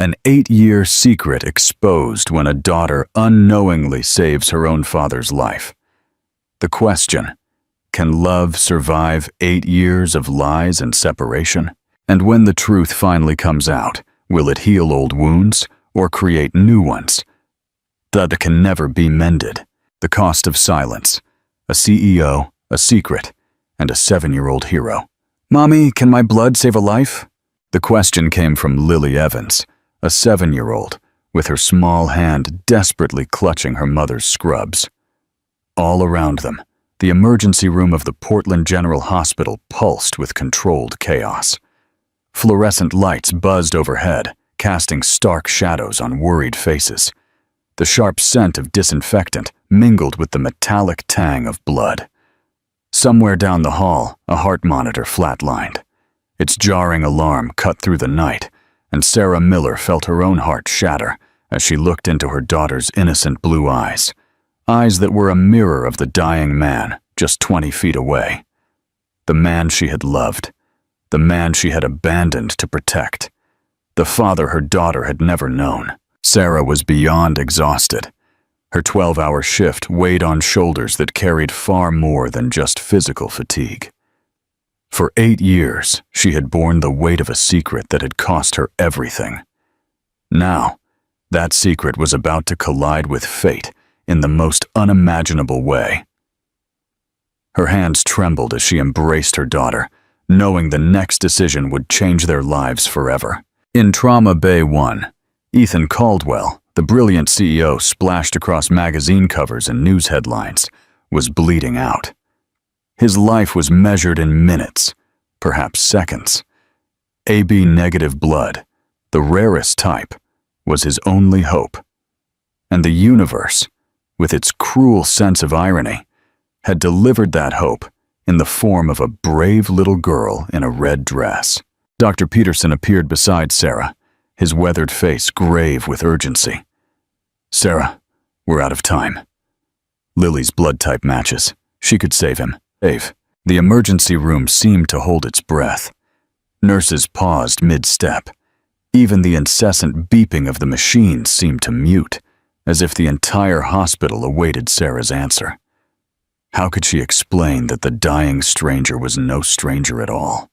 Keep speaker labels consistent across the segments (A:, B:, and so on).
A: An 8-year secret exposed when a daughter unknowingly saves her own father's life. The question, can love survive 8 years of lies and separation? And when the truth finally comes out, will it heal old wounds or create new ones that can never be mended? The cost of silence, a CEO, a secret, and a 7-year-old hero. "Mommy, can my blood save a life?" The question came from Lily Evans, a 7-year-old, with her small hand desperately clutching her mother's scrubs. All around them, the emergency room of the Portland General Hospital pulsed with controlled chaos. Fluorescent lights buzzed overhead, casting stark shadows on worried faces. The sharp scent of disinfectant mingled with the metallic tang of blood. Somewhere down the hall, a heart monitor flatlined. Its jarring alarm cut through the night, and Sarah Miller felt her own heart shatter as she looked into her daughter's innocent blue eyes, eyes that were a mirror of the dying man just 20 feet away. The man she had loved, the man she had abandoned to protect, the father her daughter had never known. Sarah was beyond exhausted. Her 12-hour shift weighed on shoulders that carried far more than just physical fatigue. For 8 years, she had borne the weight of a secret that had cost her everything. Now, that secret was about to collide with fate in the most unimaginable way. Her hands trembled as she embraced her daughter, knowing the next decision would change their lives forever. In Trauma Bay 1, Ethan Caldwell, the brilliant CEO splashed across magazine covers and news headlines, was bleeding out. His life was measured in minutes, perhaps seconds. AB-negative blood, the rarest type, was his only hope. And the universe, with its cruel sense of irony, had delivered that hope in the form of a brave little girl in a red dress. Dr. Peterson appeared beside Sarah, his weathered face grave with urgency. "Sarah, we're out of time." Lily's blood type matches. She could save him. The emergency room seemed to hold its breath. Nurses paused mid-step. Even the incessant beeping of the machines seemed to mute, as if the entire hospital awaited Sarah's answer. How could she explain that the dying stranger was no stranger at all?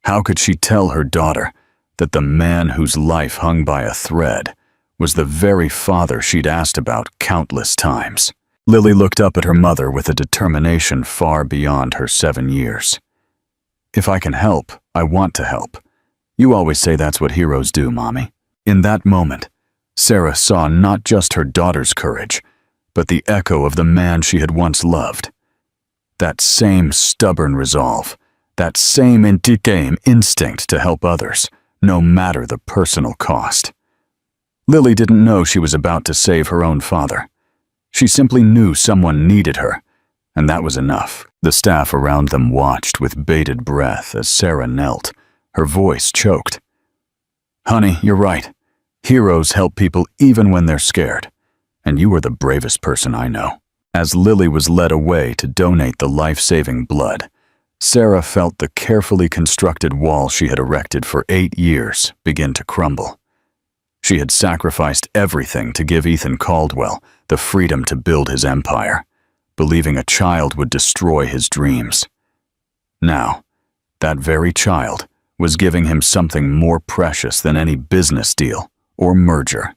A: How could she tell her daughter that the man whose life hung by a thread was the very father she'd asked about countless times? Lily looked up at her mother with a determination far beyond her 7 years. "If I can help, I want to help. You always say that's what heroes do, Mommy." In that moment, Sarah saw not just her daughter's courage, but the echo of the man she had once loved. That same stubborn resolve, that same instinct to help others, no matter the personal cost. Lily didn't know she was about to save her own father. She simply knew someone needed her, and that was enough. The staff around them watched with bated breath as Sarah knelt, her voice choked. "Honey, you're right. Heroes help people even when they're scared, and you are the bravest person I know." As Lily was led away to donate the life-saving blood, Sarah felt the carefully constructed wall she had erected for 8 years begin to crumble. She had sacrificed everything to give Ethan Caldwell the freedom to build his empire, believing a child would destroy his dreams. Now, that very child was giving him something more precious than any business deal or merger.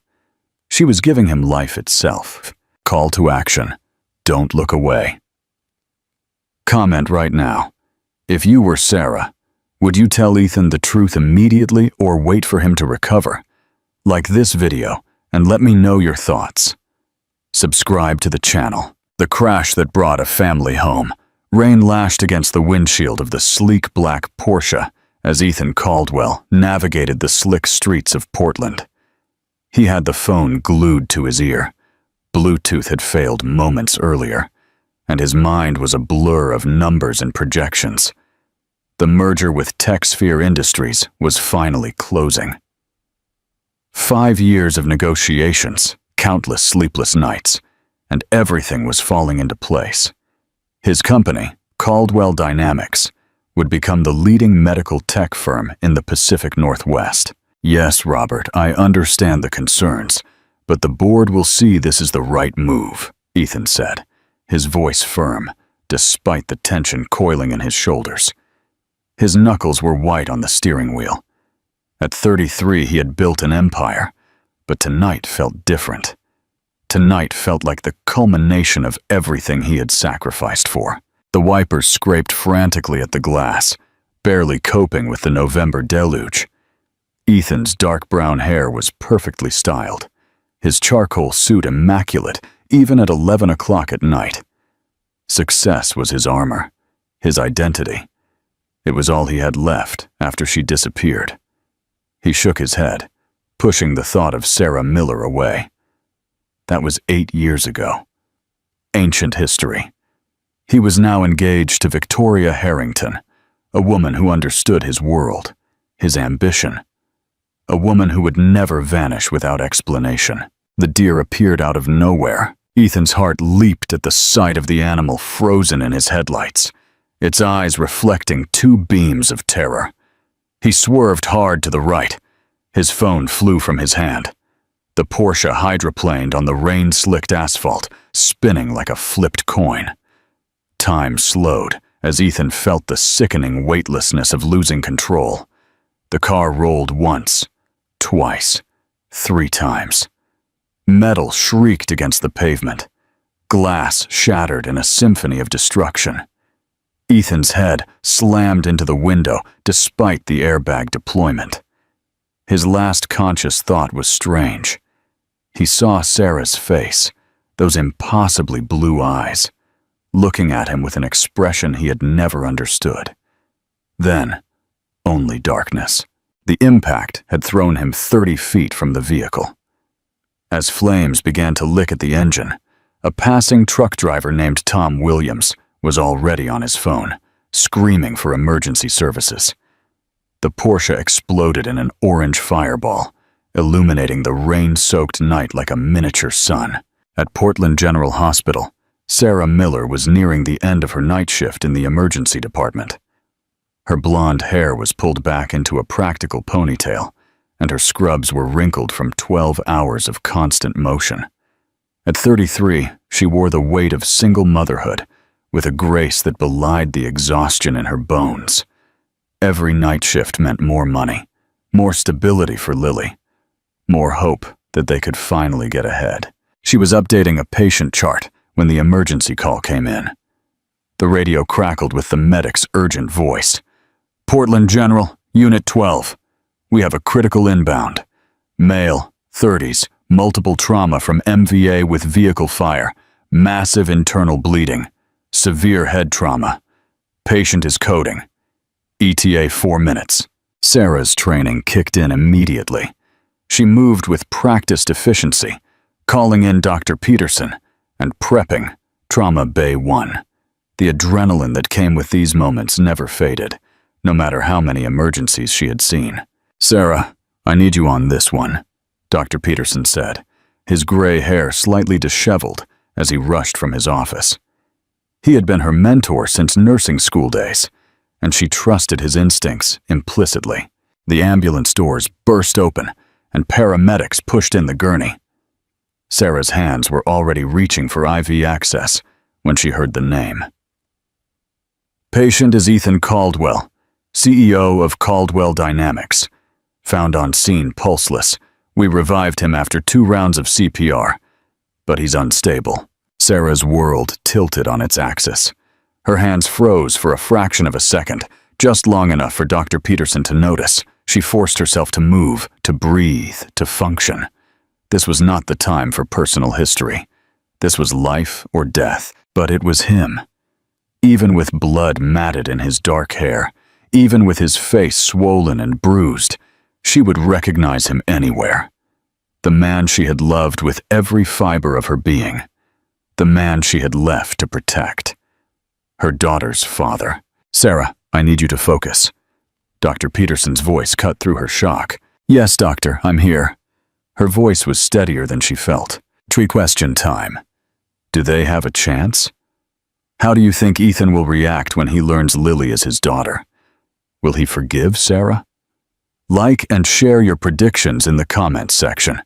A: She was giving him life itself. Call to action. Don't look away. Comment right now. If you were Sarah, would you tell Ethan the truth immediately or wait for him to recover? Like this video and let me know your thoughts. Subscribe to the channel. The crash that brought a family home. Rain lashed against the windshield of the sleek black Porsche as Ethan Caldwell navigated the slick streets of Portland. He had the phone glued to his ear. Bluetooth had failed moments earlier, and his mind was a blur of numbers and projections. The merger with TechSphere Industries was finally closing. 5 years of negotiations, countless sleepless nights, and everything was falling into place. His company, Caldwell Dynamics, would become the leading medical tech firm in the Pacific Northwest. Yes, Robert, I understand the concerns, but the board will see this is the right move, Ethan said, his voice firm, despite the tension coiling in his shoulders. His knuckles were white on the steering wheel. At 33, he had built an empire, but tonight felt different. Tonight felt like the culmination of everything he had sacrificed for. The wipers scraped frantically at the glass, barely coping with the November deluge. Ethan's dark brown hair was perfectly styled, his charcoal suit immaculate even at 11 o'clock at night. Success was his armor, his identity. It was all he had left after she disappeared. He shook his head, pushing the thought of Sarah Miller away. That was 8 years ago. Ancient history. He was now engaged to Victoria Harrington, a woman who understood his world, his ambition. A woman who would never vanish without explanation. The deer appeared out of nowhere. Ethan's heart leaped at the sight of the animal frozen in his headlights, its eyes reflecting two beams of terror. He swerved hard to the right. His phone flew from his hand. The Porsche hydroplaned on the rain-slicked asphalt, spinning like a flipped coin. Time slowed as Ethan felt the sickening weightlessness of losing control. The car rolled once, twice, 3 times. Metal shrieked against the pavement. Glass shattered in a symphony of destruction. Ethan's head slammed into the window despite the airbag deployment. His last conscious thought was strange. He saw Sarah's face, those impossibly blue eyes, looking at him with an expression he had never understood. Then, only darkness. The impact had thrown him 30 feet from the vehicle. As flames began to lick at the engine, a passing truck driver named Tom Williams was already on his phone, screaming for emergency services. The Porsche exploded in an orange fireball, illuminating the rain-soaked night like a miniature sun. At Portland General Hospital, Sarah Miller was nearing the end of her night shift in the emergency department. Her blonde hair was pulled back into a practical ponytail, and her scrubs were wrinkled from 12 hours of constant motion. At 33, she wore the weight of single motherhood, with a grace that belied the exhaustion in her bones. Every night shift meant more money, more stability for Lily, more hope that they could finally get ahead. She was updating a patient chart when the emergency call came in. The radio crackled with the medic's urgent voice. "Portland General, Unit 12. We have a critical inbound. Male, 30s, multiple trauma from MVA with vehicle fire, massive internal bleeding, severe head trauma. Patient is coding. ETA 4 minutes." Sarah's training kicked in immediately. She moved with practiced efficiency, calling in Dr. Peterson and prepping Trauma Bay 1. The adrenaline that came with these moments never faded, no matter how many emergencies she had seen. "Sarah, I need you on this one," Dr. Peterson said, his gray hair slightly disheveled as he rushed from his office. He had been her mentor since nursing school days, and she trusted his instincts implicitly. The ambulance doors burst open, and paramedics pushed in the gurney. Sarah's hands were already reaching for IV access when she heard the name. "Patient is Ethan Caldwell, CEO of Caldwell Dynamics. Found on scene pulseless. We revived him after 2 rounds of CPR, but he's unstable." Sarah's world tilted on its axis. Her hands froze for a fraction of a second, just long enough for Dr. Peterson to notice. She forced herself to move, to breathe, to function. This was not the time for personal history. This was life or death, but it was him. Even with blood matted in his dark hair, even with his face swollen and bruised, she would recognize him anywhere. The man she had loved with every fiber of her being. The man she had left to protect. Her daughter's father. "Sarah, I need you to focus." Dr. Peterson's voice cut through her shock. "Yes, doctor, I'm here." Her voice was steadier than she felt. "Question time. Do they have a chance? How do you think Ethan will react when he learns Lily is his daughter? Will he forgive Sarah? Like and share your predictions in the comments section.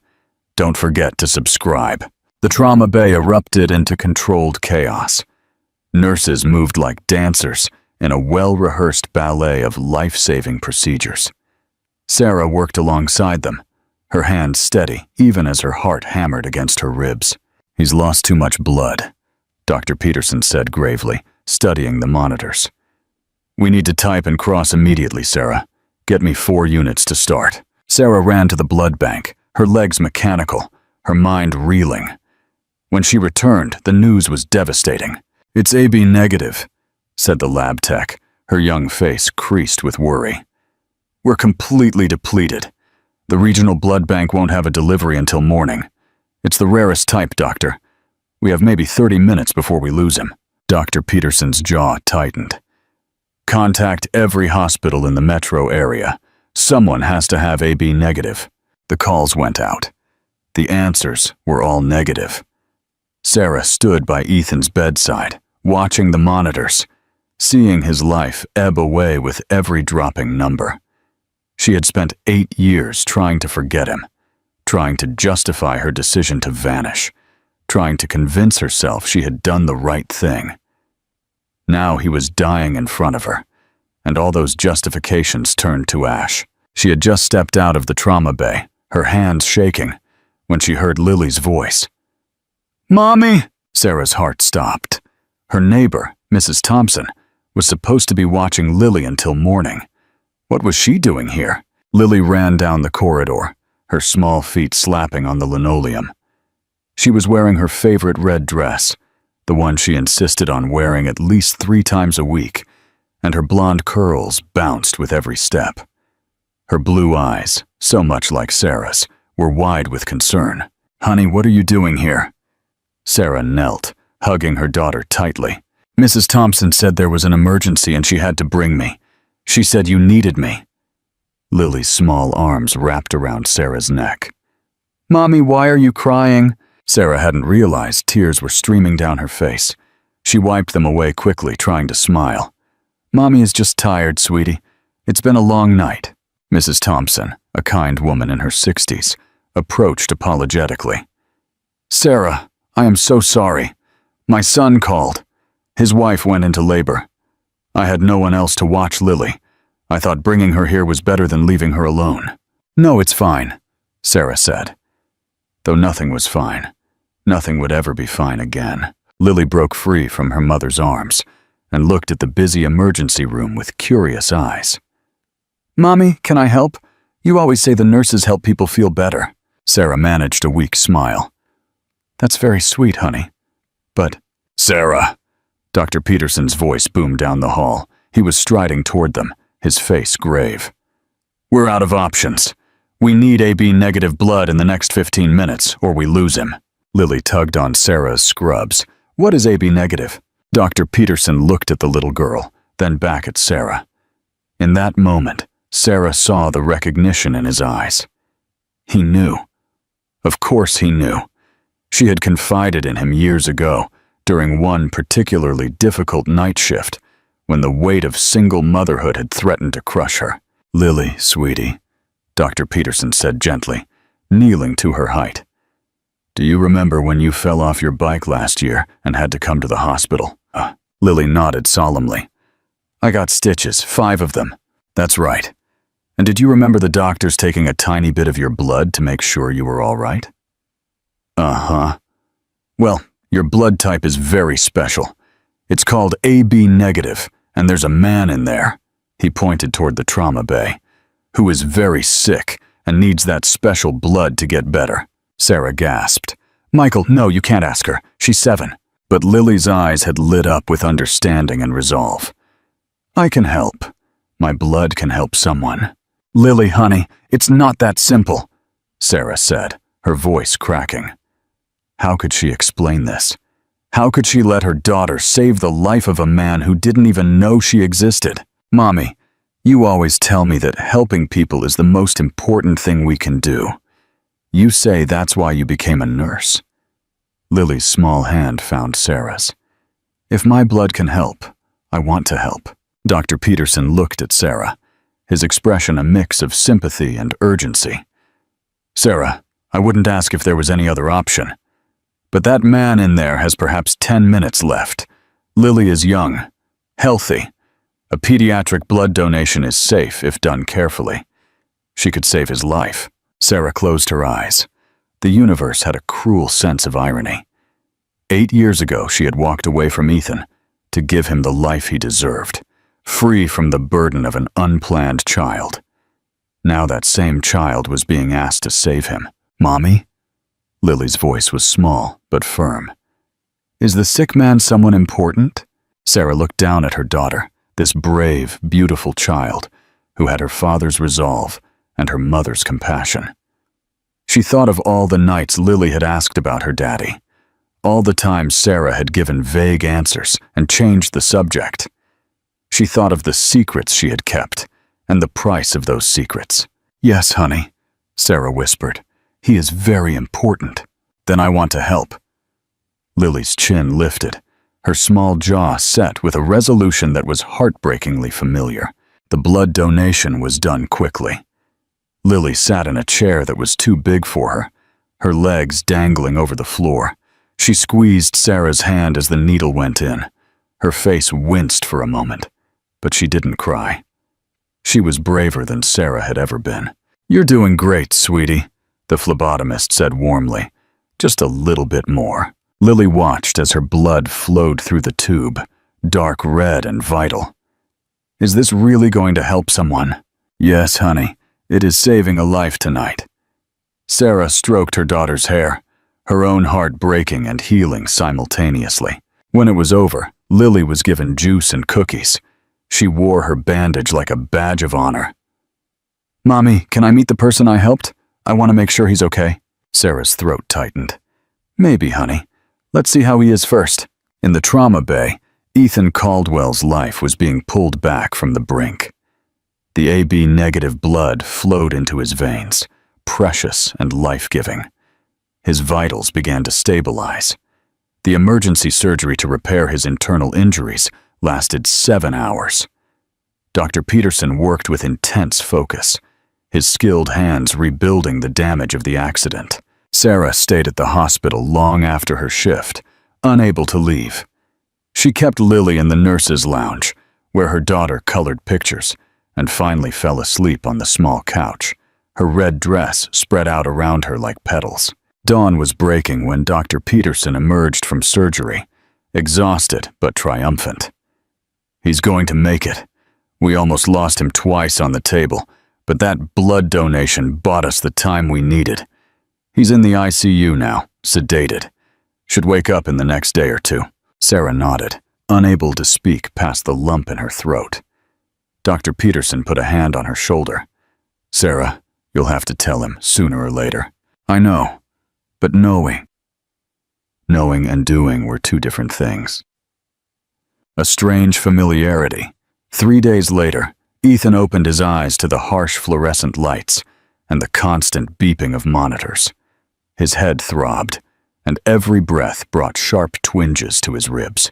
A: Don't forget to subscribe. The trauma bay erupted into controlled chaos. Nurses moved like dancers in a well-rehearsed ballet of life-saving procedures. Sarah worked alongside them, her hands steady even as her heart hammered against her ribs. "He's lost too much blood," Dr. Peterson said gravely, studying the monitors. "We need to type and cross immediately, Sarah. Get me 4 units to start." Sarah ran to the blood bank, her legs mechanical, her mind reeling. When she returned, the news was devastating. "It's AB negative," said the lab tech, her young face creased with worry. "We're completely depleted. The regional blood bank won't have a delivery until morning. It's the rarest type, doctor. We have maybe 30 minutes before we lose him." Dr. Peterson's jaw tightened. "Contact every hospital in the metro area. Someone has to have AB negative." The calls went out. The answers were all negative. Sarah stood by Ethan's bedside, watching the monitors, seeing his life ebb away with every dropping number. She had spent 8 years trying to forget him, trying to justify her decision to vanish, trying to convince herself she had done the right thing. Now he was dying in front of her, and all those justifications turned to ash. She had just stepped out of the trauma bay, her hands shaking, when she heard Lily's voice. "Mommy!" Sarah's heart stopped. Her neighbor, Mrs. Thompson, was supposed to be watching Lily until morning. What was she doing here? Lily ran down the corridor, her small feet slapping on the linoleum. She was wearing her favorite red dress, the one she insisted on wearing at least 3 times a week, and her blonde curls bounced with every step. Her blue eyes, so much like Sarah's, were wide with concern. "Honey, what are you doing here?" Sarah knelt, hugging her daughter tightly. "Mrs. Thompson said there was an emergency and she had to bring me. She said you needed me." Lily's small arms wrapped around Sarah's neck. "Mommy, why are you crying?" Sarah hadn't realized tears were streaming down her face. She wiped them away quickly, trying to smile. "Mommy is just tired, sweetie. It's been a long night." Mrs. Thompson, a kind woman in her 60s, approached apologetically. "Sarah, I am so sorry. My son called. His wife went into labor. I had no one else to watch Lily. I thought bringing her here was better than leaving her alone." "No, it's fine," Sarah said. Though nothing was fine. Nothing would ever be fine again. Lily broke free from her mother's arms and looked at the busy emergency room with curious eyes. "Mommy, can I help? You always say the nurses help people feel better." Sarah managed a weak smile. "That's very sweet, honey. But—" "Sarah!" Dr. Peterson's voice boomed down the hall. He was striding toward them, his face grave. "We're out of options. We need AB negative blood in the next 15 minutes, or we lose him." Lily tugged on Sarah's scrubs. "What is AB negative?" Dr. Peterson looked at the little girl, then back at Sarah. In that moment, Sarah saw the recognition in his eyes. He knew. Of course he knew. She had confided in him years ago, during one particularly difficult night shift, when the weight of single motherhood had threatened to crush her. "Lily, sweetie," Dr. Peterson said gently, kneeling to her height. "Do you remember when you fell off your bike last year and had to come to the hospital?" Lily nodded solemnly. "I got stitches, 5 of them." "That's right. And did you remember the doctors taking a tiny bit of your blood to make sure you were all right?" "Uh-huh. Well, your blood type is very special. It's called AB negative, and there's a man in there," he pointed toward the trauma bay, "who is very sick and needs that special blood to get better." Sarah gasped. "Michael, no, you can't ask her. She's 7. But Lily's eyes had lit up with understanding and resolve. "I can help. My blood can help someone." "Lily, honey, it's not that simple," Sarah said, her voice cracking. How could she explain this? How could she let her daughter save the life of a man who didn't even know she existed? "Mommy, you always tell me that helping people is the most important thing we can do. You say that's why you became a nurse." Lily's small hand found Sarah's. "If my blood can help, I want to help." Dr. Peterson looked at Sarah, his expression a mix of sympathy and urgency. "Sarah, I wouldn't ask if there was any other option. But that man in there has perhaps 10 minutes left. Lily is young, healthy. A pediatric blood donation is safe if done carefully. She could save his life." Sarah closed her eyes. The universe had a cruel sense of irony. 8 years ago, she had walked away from Ethan to give him the life he deserved, free from the burden of an unplanned child. Now that same child was being asked to save him. "Mommy?" Lily's voice was small but firm. "Is the sick man someone important?" Sarah looked down at her daughter, this brave, beautiful child who had her father's resolve and her mother's compassion. She thought of all the nights Lily had asked about her daddy, all the times Sarah had given vague answers and changed the subject. She thought of the secrets she had kept and the price of those secrets. "Yes, honey," Sarah whispered. "He is very important. Then I want to help." Lily's chin lifted, her small jaw set with a resolution that was heartbreakingly familiar. The blood donation was done quickly. Lily sat in a chair that was too big for her, her legs dangling over the floor. She squeezed Sarah's hand as the needle went in. Her face winced for a moment, but she didn't cry. She was braver than Sarah had ever been. "You're doing great, sweetie," the phlebotomist said warmly. "Just a little bit more." Lily watched as her blood flowed through the tube, dark red and vital. "Is this really going to help someone?" "Yes, honey. It is saving a life tonight." Sarah stroked her daughter's hair, her own heart breaking and healing simultaneously. When it was over, Lily was given juice and cookies. She wore her bandage like a badge of honor. "Mommy, can I meet the person I helped? I want to make sure he's okay." Sarah's throat tightened. "Maybe, honey. Let's see how he is first." In the trauma bay, Ethan Caldwell's life was being pulled back from the brink. The AB negative blood flowed into his veins, precious and life-giving. His vitals began to stabilize. The emergency surgery to repair his internal injuries lasted 7 hours. Dr. Peterson worked with intense focus, his skilled hands rebuilding the damage of the accident. Sarah stayed at the hospital long after her shift, unable to leave. She kept Lily in the nurse's lounge, where her daughter colored pictures, and finally fell asleep on the small couch, her red dress spread out around her like petals. Dawn was breaking when Dr. Peterson emerged from surgery, exhausted but triumphant. "He's going to make it. We almost lost him twice on the table, but that blood donation bought us the time we needed. He's in the ICU now, sedated. Should wake up in the next day or two." Sarah nodded, unable to speak past the lump in her throat. Dr. Peterson put a hand on her shoulder. "Sarah, you'll have to tell him sooner or later." "I know, but knowing and doing were two different things." A strange familiarity. 3 days later, Ethan opened his eyes to the harsh fluorescent lights and the constant beeping of monitors. His head throbbed, and every breath brought sharp twinges to his ribs.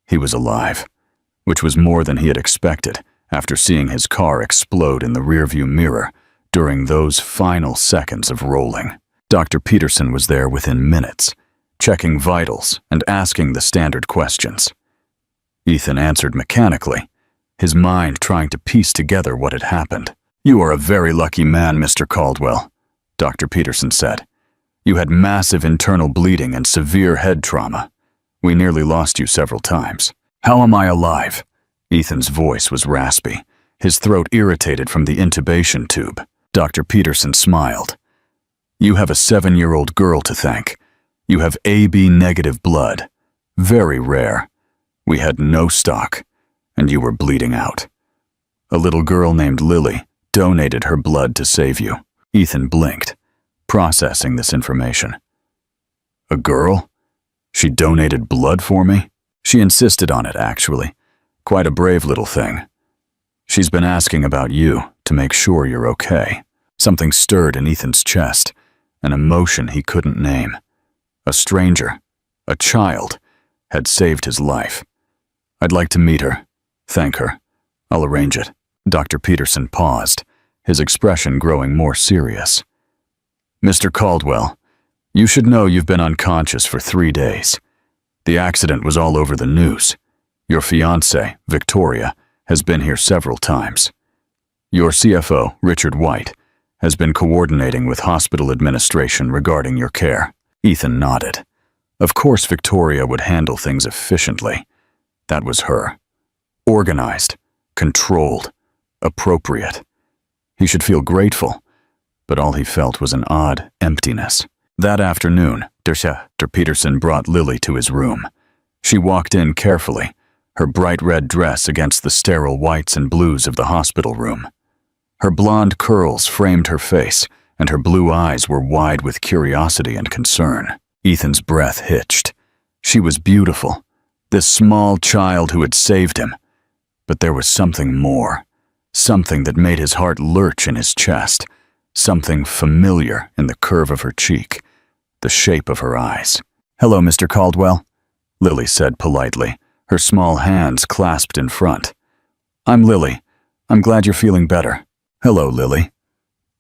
A: He was alive, which was more than he had expected after seeing his car explode in the rearview mirror during those final seconds of rolling. Dr. Peterson was there within minutes, checking vitals and asking the standard questions. Ethan answered mechanically, his mind trying to piece together what had happened. "You are a very lucky man, Mr. Caldwell," Dr. Peterson said. "You had massive internal bleeding and severe head trauma. We nearly lost you several times." "How am I alive?" Ethan's voice was raspy, his throat irritated from the intubation tube. Dr. Peterson smiled. "You have a 7-year-old girl to thank. You have AB negative blood. Very rare. We had no stock, and you were bleeding out. A little girl named Lily donated her blood to save you." Ethan blinked, processing this information. "A girl? She donated blood for me?" "She insisted on it, actually. Quite a brave little thing. She's been asking about you to make sure you're okay." Something stirred in Ethan's chest, an emotion he couldn't name. A stranger, a child, had saved his life. "I'd like to meet her. Thank her. I'll arrange it." Dr. Peterson paused, his expression growing more serious. Mr. Caldwell, you should know you've been unconscious for 3 days. The accident was all over the news. Your fiancée, Victoria, has been here several times. Your CFO, Richard White, has been coordinating with hospital administration regarding your care. Ethan nodded. Of course Victoria would handle things efficiently. That was her. Organized, controlled, appropriate. He should feel grateful, but all he felt was an odd emptiness. That afternoon, Dr. Peterson brought Lily to his room. She walked in carefully, her bright red dress against the sterile whites and blues of the hospital room. Her blonde curls framed her face, and her blue eyes were wide with curiosity and concern. Ethan's breath hitched. She was beautiful, this small child who had saved him. But there was something more, something that made his heart lurch in his chest, something familiar in the curve of her cheek, the shape of her eyes. "Hello, Mr. Caldwell," Lily said politely, her small hands clasped in front. "I'm Lily. I'm glad you're feeling better." "Hello, Lily."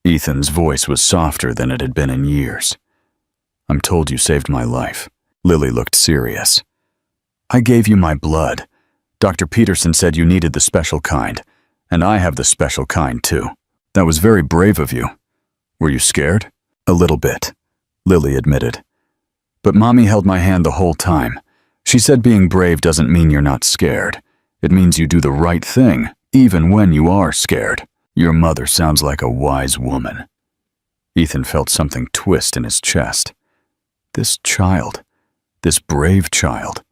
A: Ethan's voice was softer than it had been in years. "I'm told you saved my life." Lily looked serious. "I gave you my blood. Dr. Peterson said you needed the special kind, and I have the special kind too. That was very brave of you. Were you scared?" "A little bit," Lily admitted. "But Mommy held my hand the whole time. She said being brave doesn't mean you're not scared. It means you do the right thing, even when you are scared." "Your mother sounds like a wise woman." Ethan felt something twist in his chest. This child, this brave child,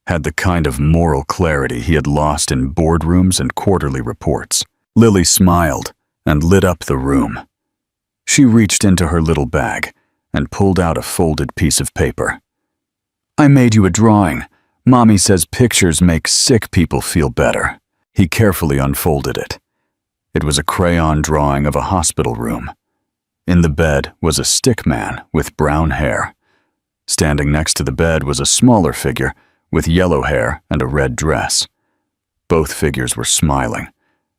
A: had the kind of moral clarity he had lost in boardrooms and quarterly reports. Lily smiled and lit up the room. She reached into her little bag and pulled out a folded piece of paper. "I made you a drawing. Mommy says pictures make sick people feel better." He carefully unfolded it. It was a crayon drawing of a hospital room. In the bed was a stick man with brown hair. Standing next to the bed was a smaller figure with yellow hair and a red dress. Both figures were smiling,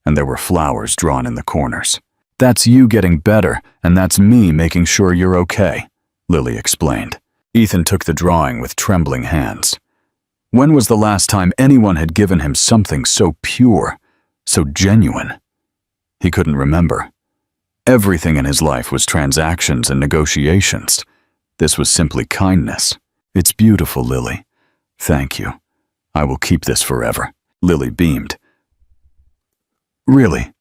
A: and there were flowers drawn in the corners. "That's you getting better, and that's me making sure you're okay," Lily explained. Ethan took the drawing with trembling hands. When was the last time anyone had given him something so pure, so genuine? He couldn't remember. Everything in his life was transactions and negotiations. This was simply kindness. "It's beautiful, Lily. Thank you. I will keep this forever." Lily beamed. "Really?"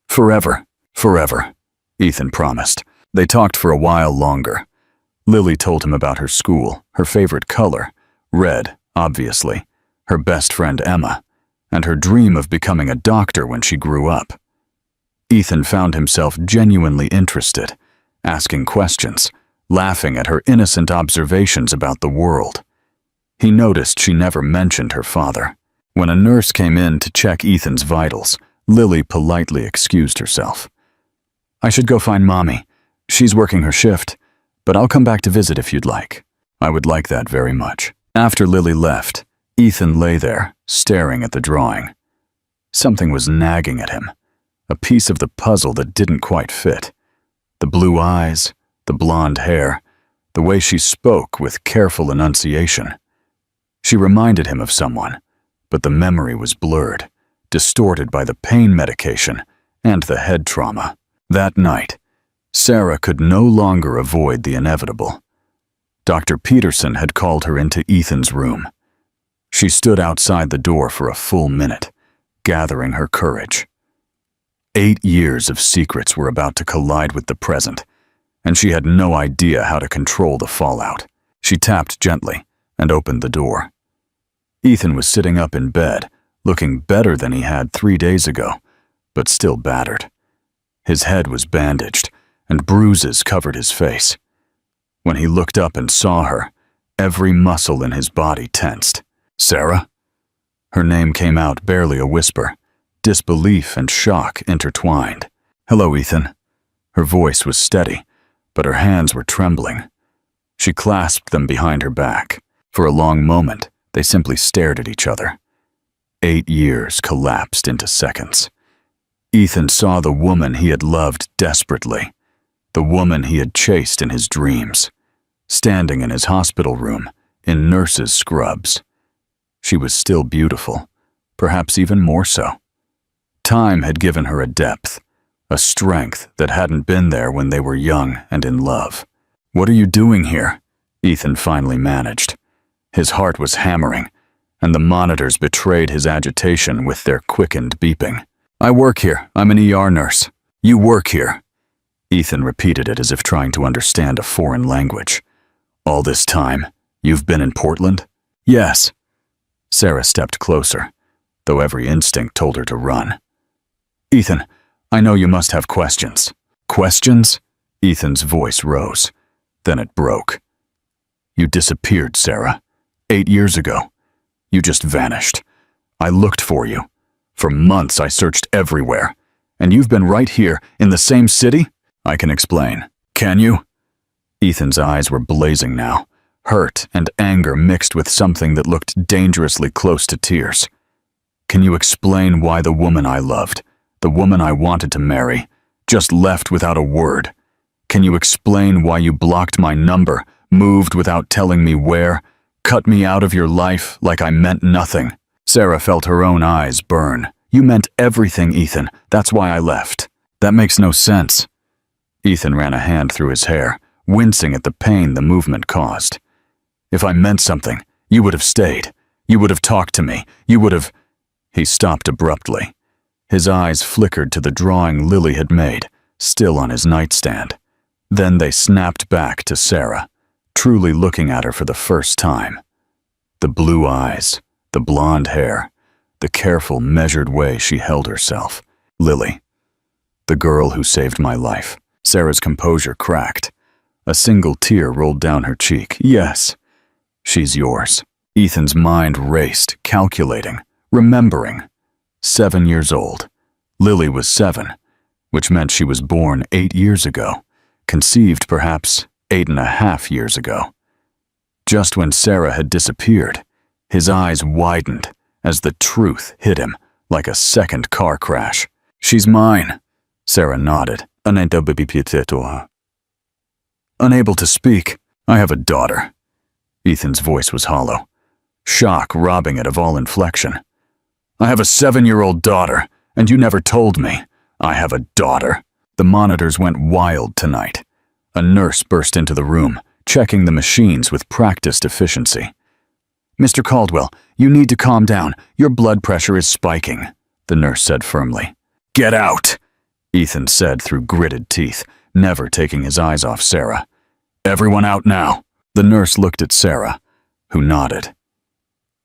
A: "Forever, forever," Ethan promised. They talked for a while longer. Lily told him about her school, her favorite color, red, obviously, her best friend Emma, and her dream of becoming a doctor when she grew up. Ethan found himself genuinely interested, asking questions, laughing at her innocent observations about the world. He noticed she never mentioned her father. When a nurse came in to check Ethan's vitals, Lily politely excused herself. "I should go find Mommy. She's working her shift, but I'll come back to visit if you'd like." "I would like that very much." After Lily left, Ethan lay there, staring at the drawing. Something was nagging at him, a piece of the puzzle that didn't quite fit. The blue eyes, the blonde hair, the way she spoke with careful enunciation. She reminded him of someone, but the memory was blurred, distorted by the pain medication and the head trauma. That night, Sarah could no longer avoid the inevitable. Dr. Peterson had called her into Ethan's room. She stood outside the door for a full minute, gathering her courage. 8 years of secrets were about to collide with the present, and she had no idea how to control the fallout. She tapped gently and opened the door. Ethan was sitting up in bed, looking better than he had 3 days ago, but still battered. His head was bandaged, and bruises covered his face. When he looked up and saw her, every muscle in his body tensed. "Sarah?" Her name came out barely a whisper, disbelief and shock intertwined. "Hello, Ethan." Her voice was steady, but her hands were trembling. She clasped them behind her back. For a long moment, they simply stared at each other. 8 years collapsed into seconds. Ethan saw the woman he had loved desperately, the woman he had chased in his dreams, standing in his hospital room in nurse's scrubs. She was still beautiful, perhaps even more so. Time had given her a depth, a strength that hadn't been there when they were young and in love. "What are you doing here?" Ethan finally managed. His heart was hammering, and the monitors betrayed his agitation with their quickened beeping. "I work here. I'm an ER nurse." "You work here." Ethan repeated it as if trying to understand a foreign language. "All this time, you've been in Portland?" "Yes." Sarah stepped closer, though every instinct told her to run. "Ethan, I know you must have questions." "Questions?" Ethan's voice rose. Then it broke. "You disappeared, Sarah. 8 years ago. You just vanished. I looked for you. For months I searched everywhere. And you've been right here, in the same city?" "I can explain." "Can you?" Ethan's eyes were blazing now, hurt and anger mixed with something that looked dangerously close to tears. "Can you explain why the woman I loved, the woman I wanted to marry, just left without a word? Can you explain why you blocked my number, moved without telling me where, cut me out of your life like I meant nothing?" Sarah felt her own eyes burn. "You meant everything, Ethan. That's why I left." "That makes no sense." Ethan ran a hand through his hair, wincing at the pain the movement caused. "If I meant something, you would have stayed. You would have talked to me. You would have—" He stopped abruptly. His eyes flickered to the drawing Lily had made, still on his nightstand. Then they snapped back to Sarah, truly looking at her for the first time. The blue eyes, the blonde hair, the careful, measured way she held herself. "Lily, the girl who saved my life." Sarah's composure cracked. A single tear rolled down her cheek. "Yes, she's yours." Ethan's mind raced, calculating, remembering. 7 years old. Lily was 7, which meant she was born 8 years ago, conceived perhaps 8.5 years ago. Just when Sarah had disappeared, his eyes widened as the truth hit him like a second car crash. "She's mine." Sarah nodded. Unable to speak. "I have a daughter." Ethan's voice was hollow, shock robbing it of all inflection. "I have a 7-year-old daughter, and you never told me. I have a daughter." The monitors went wild tonight. A nurse burst into the room, checking the machines with practiced efficiency. "Mr. Caldwell, you need to calm down. Your blood pressure is spiking," the nurse said firmly. "Get out," Ethan said through gritted teeth, never taking his eyes off Sarah. "Everyone out now." The nurse looked at Sarah, who nodded.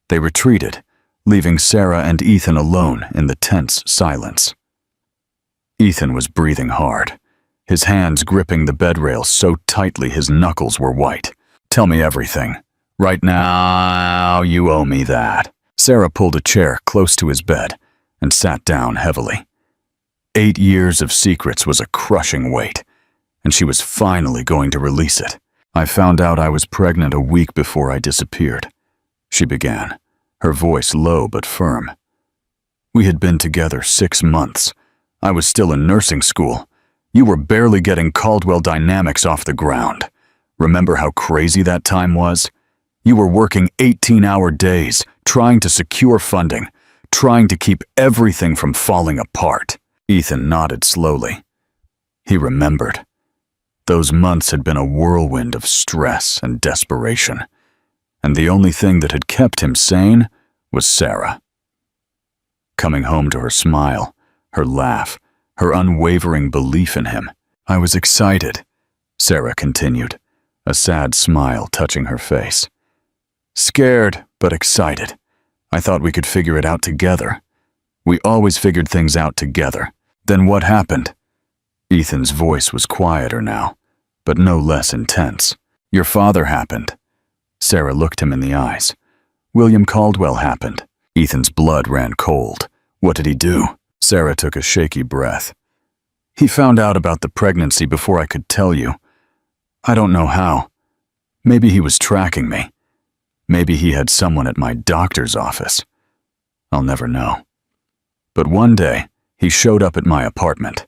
A: They retreated, leaving Sarah and Ethan alone in the tense silence. Ethan was breathing hard, his hands gripping the bedrail so tightly his knuckles were white. "Tell me everything. Right now, you owe me that." Sarah pulled a chair close to his bed and sat down heavily. 8 years of secrets was a crushing weight, and she was finally going to release it. "I found out I was pregnant a week before I disappeared," she began, her voice low but firm. "We had been together 6 months. I was still in nursing school. You were barely getting Caldwell Dynamics off the ground. Remember how crazy that time was? You were working 18-hour days, trying to secure funding, trying to keep everything from falling apart." Ethan nodded slowly. He remembered. Those months had been a whirlwind of stress and desperation, and the only thing that had kept him sane was Sarah. Coming home to her smile, her laugh, her unwavering belief in him. "I was excited," Sarah continued, a sad smile touching her face. "Scared, but excited. I thought we could figure it out together. We always figured things out together. Then what happened?" Ethan's voice was quieter now, but no less intense. "Your father happened." Sarah looked him in the eyes. "William Caldwell happened." Ethan's blood ran cold. "What did he do?" Sarah took a shaky breath. "He found out about the pregnancy before I could tell you. I don't know how. Maybe he was tracking me. Maybe he had someone at my doctor's office. I'll never know. But one day, He showed up at my apartment.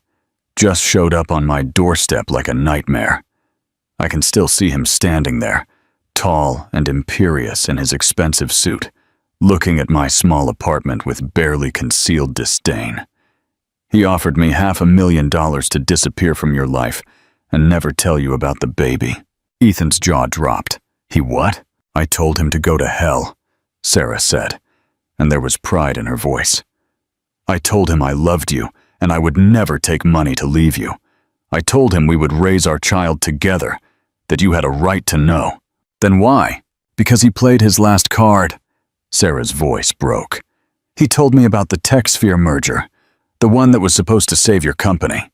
A: Just showed up on my doorstep like a nightmare. I can still see him standing there, tall and imperious in his expensive suit, looking at my small apartment with barely concealed disdain. He offered me $500,000 to disappear from your life and never tell you about the baby. Ethan's jaw dropped. He what? I told him to go to hell, Sarah said, and there was pride in her voice. I told him I loved you and I would never take money to leave you. I told him we would raise our child together, that you had a right to know. Then why? Because he played his last card. Sarah's voice broke. He told me about the TechSphere merger, the one that was supposed to save your company.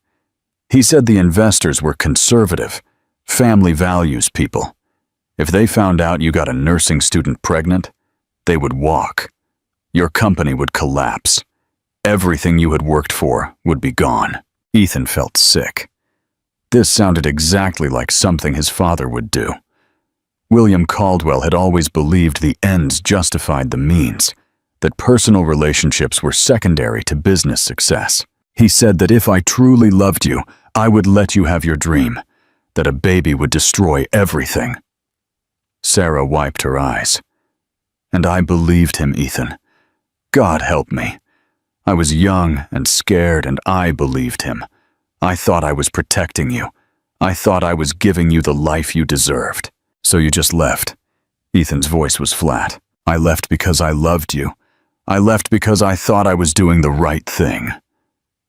A: He said the investors were conservative, family values people. If they found out you got a nursing student pregnant, they would walk. Your company would collapse. Everything you had worked for would be gone. Ethan felt sick. This sounded exactly like something his father would do. William Caldwell had always believed the ends justified the means, that personal relationships were secondary to business success. He said that if I truly loved you, I would let you have your dream, that a baby would destroy everything. Sarah wiped her eyes. And I believed him, Ethan. God help me. I was young and scared, and I believed him. I thought I was protecting you. I thought I was giving you the life you deserved. So you just left. Ethan's voice was flat. I left because I loved you. I left because I thought I was doing the right thing.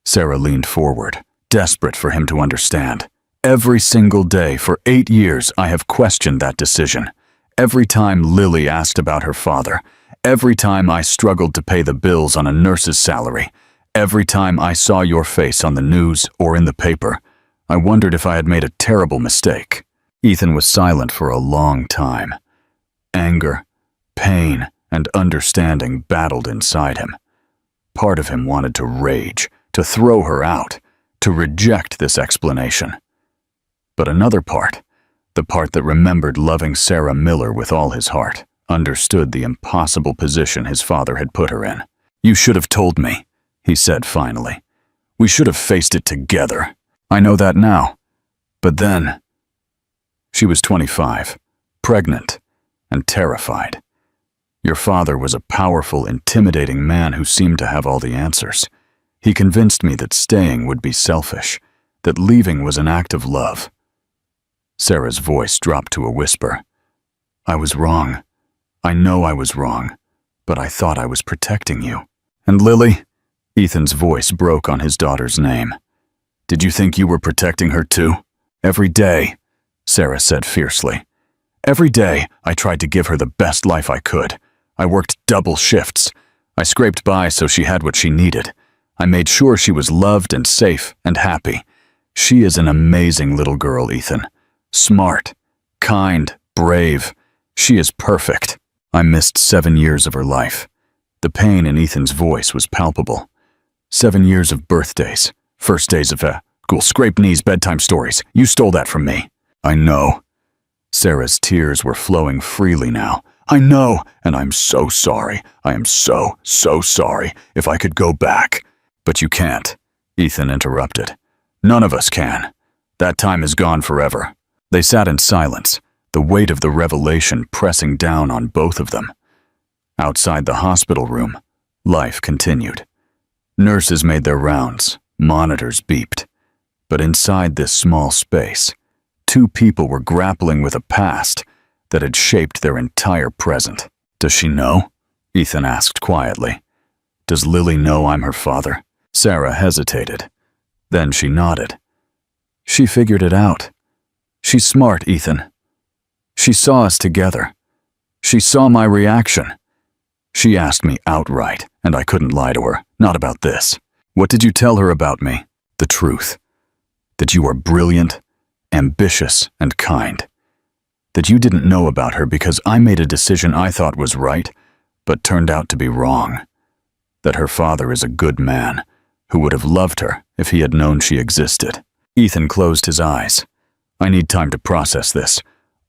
A: Sarah leaned forward, desperate for him to understand. Every single day for 8 years I have questioned that decision. Every time Lily asked about her father, every time I struggled to pay the bills on a nurse's salary, every time I saw your face on the news or in the paper, I wondered if I had made a terrible mistake. Ethan was silent for a long time. Anger, pain, and understanding battled inside him. Part of him wanted to rage, to throw her out, to reject this explanation. But another part, the part that remembered loving Sarah Miller with all his heart, understood the impossible position his father had put her in. You should have told me, he said finally. We should have faced it together. I know that now. But then... She was 25, pregnant, and terrified. Your father was a powerful, intimidating man who seemed to have all the answers. He convinced me that staying would be selfish, that leaving was an act of love. Sarah's voice dropped to a whisper. I was wrong. I know I was wrong, but I thought I was protecting you. And Lily? Ethan's voice broke on his daughter's name. Did you think you were protecting her too? Every day, Sarah said fiercely. Every day, I tried to give her the best life I could. I worked double shifts. I scraped by so she had what she needed. I made sure she was loved and safe and happy. She is an amazing little girl, Ethan. Smart, kind, brave. She is perfect. I missed 7 years of her life. The pain in Ethan's voice was palpable. 7 years of birthdays, first days of school, scraped knees, bedtime stories. You stole that from me. I know. Sarah's tears were flowing freely now. I know, and I'm so sorry. I am so sorry. If I could go back. But you can't, Ethan interrupted. None of us can. That time is gone forever. They sat in silence, the weight of the revelation pressing down on both of them. Outside the hospital room, life continued. Nurses made their rounds, monitors beeped. But inside this small space, two people were grappling with a past that had shaped their entire present. Does she know? Ethan asked quietly. Does Lily know I'm her father? Sarah hesitated. Then she nodded. She figured it out. She's smart, Ethan. She saw us together. She saw my reaction. She asked me outright, and I couldn't lie to her, not about this. What did you tell her about me? The truth. That you are brilliant, ambitious, and kind. That you didn't know about her because I made a decision I thought was right, but turned out to be wrong. That her father is a good man, who would have loved her if he had known she existed. Ethan closed his eyes. I need time to process this.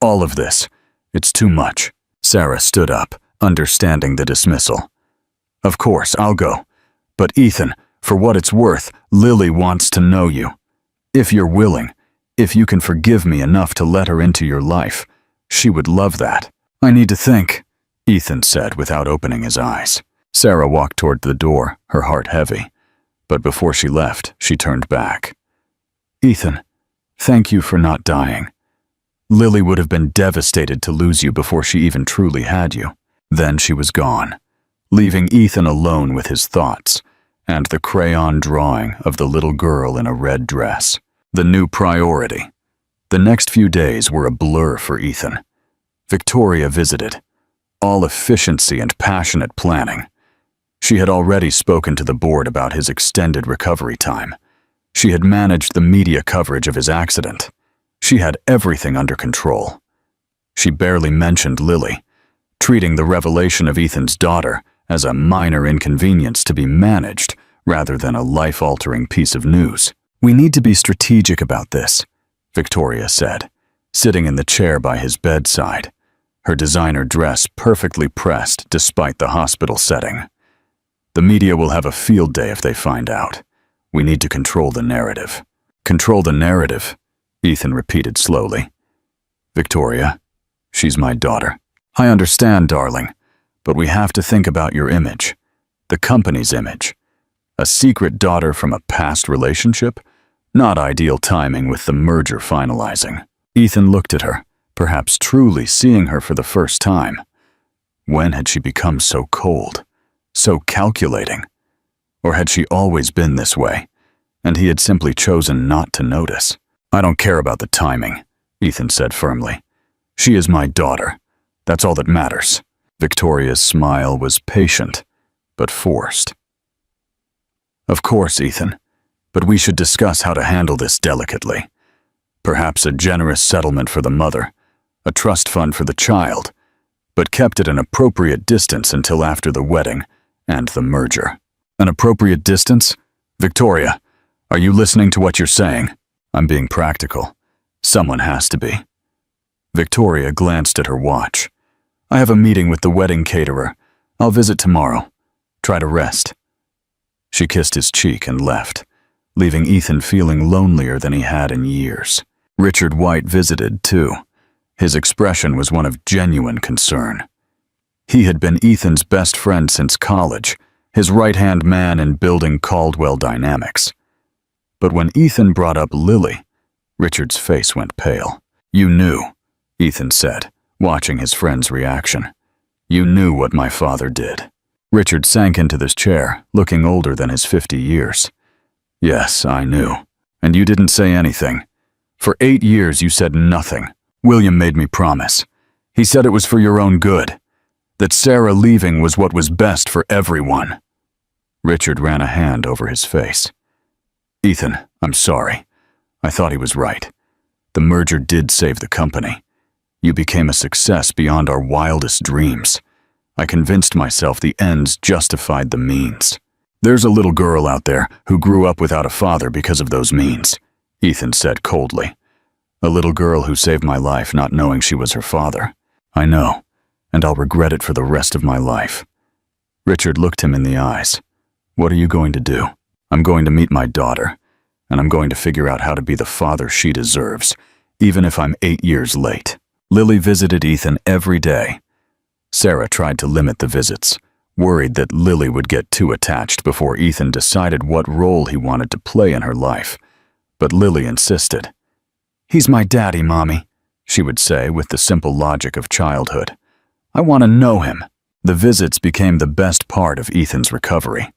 A: All of this. It's too much. Sarah stood up, understanding the dismissal. Of course, I'll go. But Ethan, For what it's worth, Lily wants to know you. If you're willing, if you can forgive me enough to let her into your life, she would love that." "I need to think," Ethan said without opening his eyes. Sarah walked toward the door, her heart heavy. But before she left, she turned back. "Ethan, thank you for not dying. Lily would have been devastated to lose you before she even truly had you." Then she was gone, leaving Ethan alone with his thoughts and the crayon drawing of the little girl in a red dress. The new priority. The next few days were a blur for Ethan. Victoria visited, all efficiency and passionate planning. She had already spoken to the board about his extended recovery time. She had managed the media coverage of his accident. She had everything under control. She barely mentioned Lily, treating the revelation of Ethan's daughter as a minor inconvenience to be managed rather than a life-altering piece of news. "We need to be strategic about this," Victoria said, sitting in the chair by his bedside, her designer dress perfectly pressed despite the hospital setting. "The media will have a field day if they find out. We need to control the narrative." "Control the narrative," Ethan repeated slowly. "Victoria, she's my daughter. I understand, darling, but we have to think about your image, the company's image. A secret daughter from a past relationship? Not ideal timing with the merger finalizing." Ethan looked at her, perhaps truly seeing her for the first time. When had she become so cold, so calculating? Or had she always been this way, and he had simply chosen not to notice? "I don't care about the timing," Ethan said firmly. "She is my daughter. That's all that matters." Victoria's smile was patient, but forced. "Of course, Ethan, but we should discuss how to handle this delicately. Perhaps a generous settlement for the mother, a trust fund for the child, but kept at an appropriate distance until after the wedding and the merger." "An appropriate distance? Victoria, are you listening to what you're saying?" "I'm being practical. Someone has to be." Victoria glanced at her watch. "I have a meeting with the wedding caterer. I'll visit tomorrow. Try to rest." She kissed his cheek and left, leaving Ethan feeling lonelier than he had in years. Richard White visited, too. His expression was one of genuine concern. He had been Ethan's best friend since college, his right-hand man in building Caldwell Dynamics. But when Ethan brought up Lily, Richard's face went pale. "You knew," Ethan said, watching his friend's reaction. "You knew what my father did." Richard sank into this chair, looking older than his 50 years. "Yes, I knew. And you didn't say anything. For 8 years you said nothing. William made me promise. He said it was for your own good, that Sarah leaving was what was best for everyone." Richard ran a hand over his face. "Ethan, I'm sorry. I thought he was right. The merger did save the company. You became a success beyond our wildest dreams. I convinced myself the ends justified the means. There's a little girl out there who grew up without a father because of those means," Ethan said coldly. "A little girl who saved my life not knowing she was her father. I know, and I'll regret it for the rest of my life." Richard looked him in the eyes. "What are you going to do?" "I'm going to meet my daughter, and I'm going to figure out how to be the father she deserves, even if I'm 8 years late." Lily visited Ethan every day. Sarah tried to limit the visits, worried that Lily would get too attached before Ethan decided what role he wanted to play in her life. But Lily insisted. "He's my daddy, Mommy," she would say with the simple logic of childhood. "I want to know him." The visits became the best part of Ethan's recovery.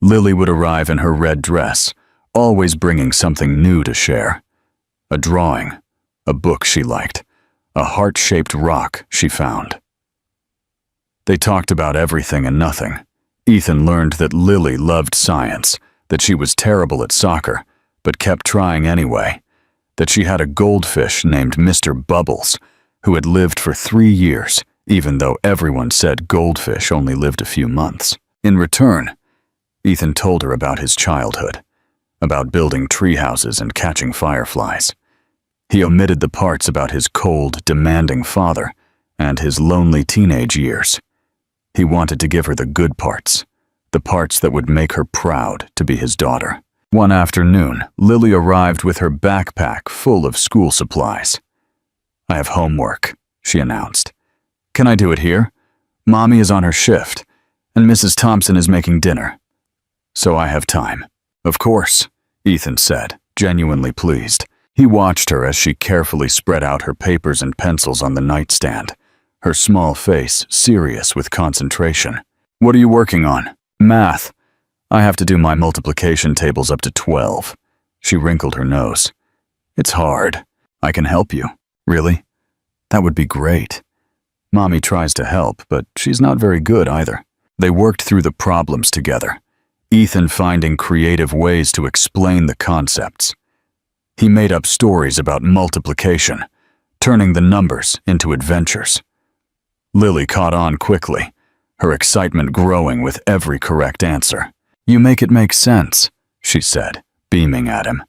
A: Lily would arrive in her red dress, always bringing something new to share. A drawing, a book she liked, a heart-shaped rock she found. They talked about everything and nothing. Ethan learned that Lily loved science, that she was terrible at soccer, but kept trying anyway, that she had a goldfish named Mr. Bubbles, who had lived for 3 years, even though everyone said goldfish only lived a few months. In return, Ethan told her about his childhood, about building tree houses and catching fireflies. He omitted the parts about his cold, demanding father and his lonely teenage years. He wanted to give her the good parts, the parts that would make her proud to be his daughter. One afternoon, Lily arrived with her backpack full of school supplies. "I have homework," she announced. "Can I do it here? Mommy is on her shift, and Mrs. Thompson is making dinner. So I have time." "Of course," Ethan said, genuinely pleased. He watched her as she carefully spread out her papers and pencils on the nightstand, her small face serious with concentration. "What are you working on?" "Math. I have to do my multiplication tables up to 12. She wrinkled her nose. "It's hard. I can help you." "Really? That would be great." Mommy tries to help, but she's not very good either. They worked through the problems together, Ethan finding creative ways to explain the concepts. He made up stories about multiplication, turning the numbers into adventures. Lily caught on quickly, her excitement growing with every correct answer. "You make it make sense," she said, beaming at him.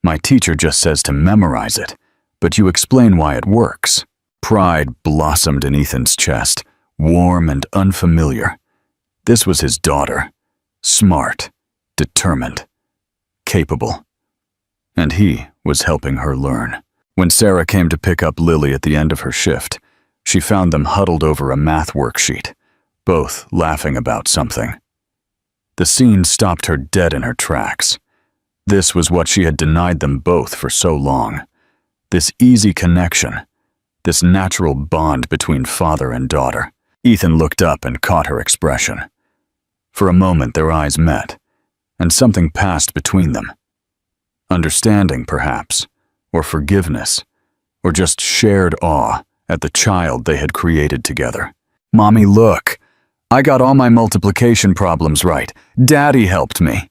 A: "My teacher just says to memorize it, but you explain why it works." Pride blossomed in Ethan's chest, warm and unfamiliar. This was his daughter, smart, determined, capable. And he was helping her learn. When Sarah came to pick up Lily at the end of her shift, she found them huddled over a math worksheet, both laughing about something. The scene stopped her dead in her tracks. This was what she had denied them both for so long. This easy connection, this natural bond between father and daughter. Ethan looked up and caught her expression. For a moment their eyes met, and something passed between them. Understanding, perhaps, or forgiveness, or just shared awe at the child they had created together. "Mommy, look! I got all my multiplication problems right. Daddy helped me."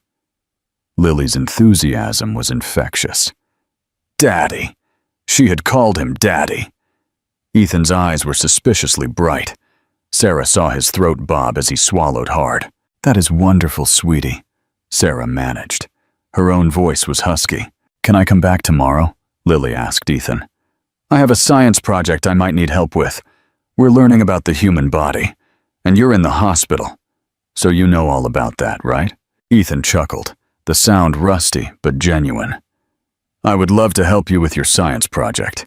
A: Lily's enthusiasm was infectious. Daddy! She had called him Daddy. Ethan's eyes were suspiciously bright. Sarah saw his throat bob as he swallowed hard. "That is wonderful, sweetie," Sarah managed. Her own voice was husky. "Can I come back tomorrow?" Lily asked Ethan. "I have a science project I might need help with. We're learning about the human body, and you're in the hospital, so you know all about that, right?" Ethan chuckled, the sound rusty but genuine. "I would love to help you with your science project.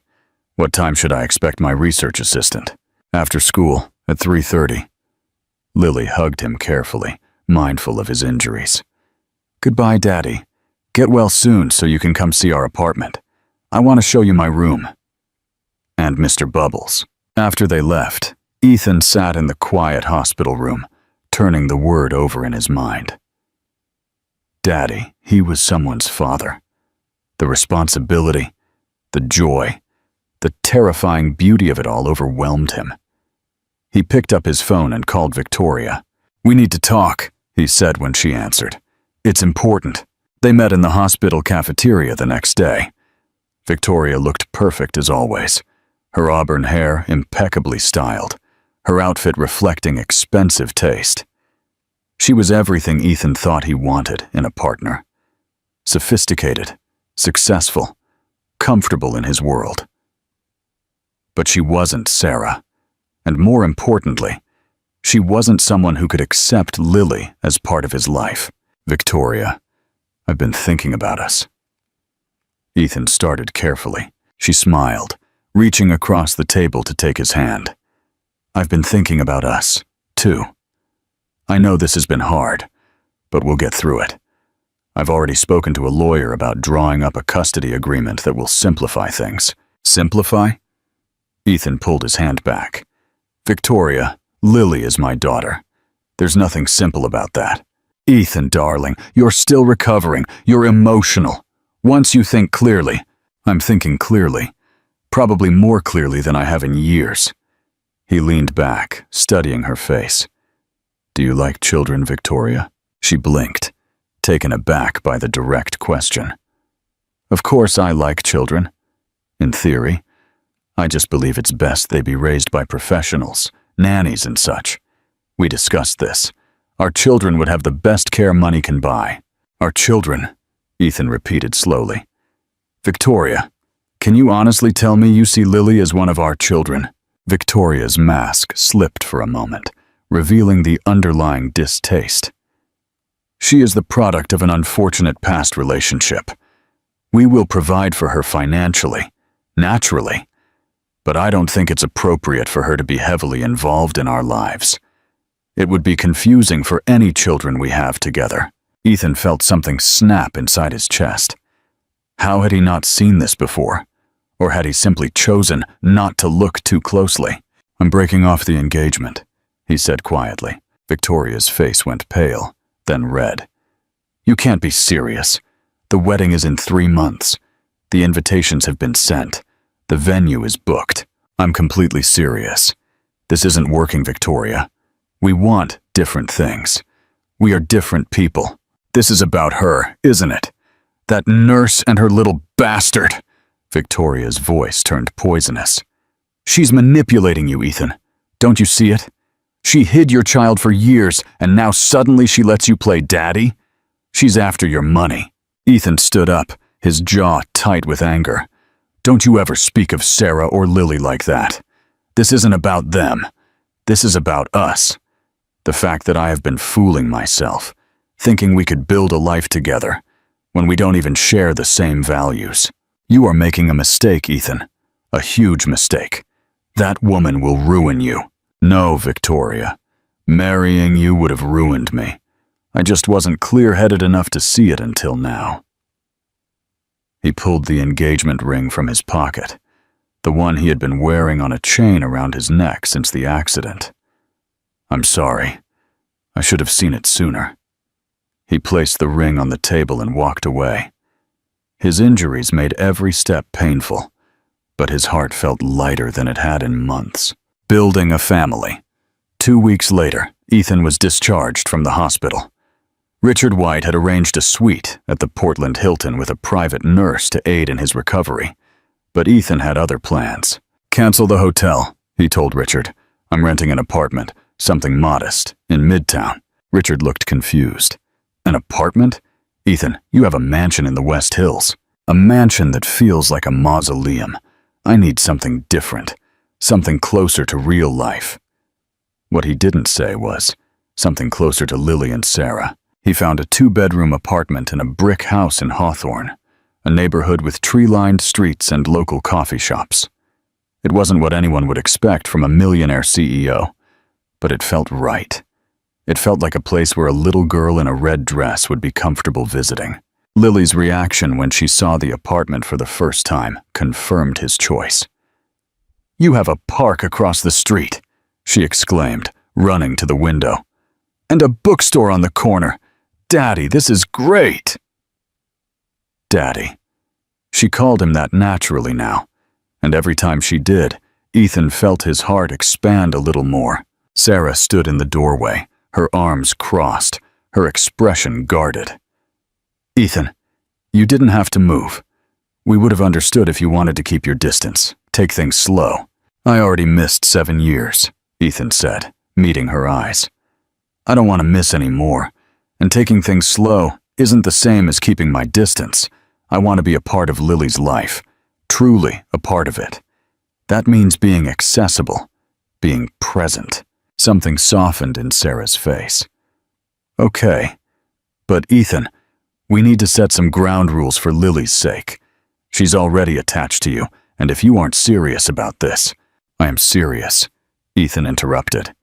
A: What time should I expect my research assistant?" "After school, at 3:30. Lily hugged him carefully, mindful of his injuries. "Goodbye, Daddy. Get well soon so you can come see our apartment. I want to show you my room." And Mr. Bubbles. After they left, Ethan sat in the quiet hospital room, turning the word over in his mind. Daddy, he was someone's father. The responsibility, the joy, the terrifying beauty of it all overwhelmed him. He picked up his phone and called Victoria. "We need to talk," he said when she answered. "It's important." They met in the hospital cafeteria the next day. Victoria looked perfect as always, her auburn hair impeccably styled, her outfit reflecting expensive taste. She was everything Ethan thought he wanted in a partner. Sophisticated, successful, comfortable in his world. But she wasn't Sarah, and more importantly, she wasn't someone who could accept Lily as part of his life. "Victoria, I've been thinking about us." Ethan started carefully. She smiled, reaching across the table to take his hand. "I've been thinking about us, too. I know this has been hard, but we'll get through it. I've already spoken to a lawyer about drawing up a custody agreement that will simplify things." "Simplify?" Ethan pulled his hand back. "Victoria, Lily is my daughter. There's nothing simple about that." "Ethan, darling, you're still recovering. You're emotional. Once you think clearly." "I'm thinking clearly. Probably more clearly than I have in years." He leaned back, studying her face. "Do you like children, Victoria?" She blinked, taken aback by the direct question. "Of course I like children. In theory. I just believe it's best they be raised by professionals, nannies and such. We discussed this. Our children would have the best care money can buy." "Our children," Ethan repeated slowly. "Victoria, can you honestly tell me you see Lily as one of our children?" Victoria's mask slipped for a moment, revealing the underlying distaste. She is the product of an unfortunate past relationship. We will provide for her financially, naturally, but I don't think it's appropriate for her to be heavily involved in our lives. It would be confusing for any children we have together. Ethan felt something snap inside his chest. How had he not seen this before? Or had he simply chosen not to look too closely? "I'm breaking off the engagement," he said quietly. Victoria's face went pale, then red. "You can't be serious. The wedding is in 3 months. The invitations have been sent. The venue is booked. I'm completely serious. This isn't working, Victoria. We want different things. We are different people. This is about her, isn't it? That nurse and her little bastard." Victoria's voice turned poisonous. "She's manipulating you, Ethan. Don't you see it? She hid your child for years, and now suddenly she lets you play daddy? She's after your money." Ethan stood up, his jaw tight with anger. "Don't you ever speak of Sarah or Lily like that. This isn't about them. This is about us. The fact that I have been fooling myself, thinking we could build a life together, when we don't even share the same values. You are making a mistake, Ethan. A huge mistake. That woman will ruin you." "No, Victoria. Marrying you would have ruined me. I just wasn't clear-headed enough to see it until now." He pulled the engagement ring from his pocket, the one he had been wearing on a chain around his neck since the accident. "I'm sorry. I should have seen it sooner." He placed the ring on the table and walked away. His injuries made every step painful, but his heart felt lighter than it had in months. Building a family. 2 weeks later, Ethan was discharged from the hospital. Richard White had arranged a suite at the Portland Hilton with a private nurse to aid in his recovery, but Ethan had other plans. "Cancel the hotel," he told Richard. "I'm renting an apartment, something modest, in Midtown." Richard looked confused. "An apartment? Ethan, you have a mansion in the West Hills. A mansion that feels like a mausoleum. I need something different, something closer to real life." What he didn't say was something closer to Lily and Sarah. He found a 2-bedroom apartment in a brick house in Hawthorne, a neighborhood with tree-lined streets and local coffee shops. It wasn't what anyone would expect from a millionaire CEO, but it felt right. It felt like a place where a little girl in a red dress would be comfortable visiting. Lily's reaction when she saw the apartment for the first time confirmed his choice. "You have a park across the street," she exclaimed, running to the window. "And a bookstore on the corner. Daddy, this is great." Daddy. She called him that naturally now, and every time she did, Ethan felt his heart expand a little more. Sarah stood in the doorway, her arms crossed, her expression guarded. "Ethan, you didn't have to move. We would have understood if you wanted to keep your distance, take things slow." "I already missed 7 years, Ethan said, meeting her eyes. "I don't want to miss any more, and taking things slow isn't the same as keeping my distance. I want to be a part of Lily's life, truly a part of it. That means being accessible, being present." Something softened in Sarah's face. "Okay, but Ethan, we need to set some ground rules for Lily's sake. She's already attached to you, and if you aren't serious about this—" "I am serious," Ethan interrupted.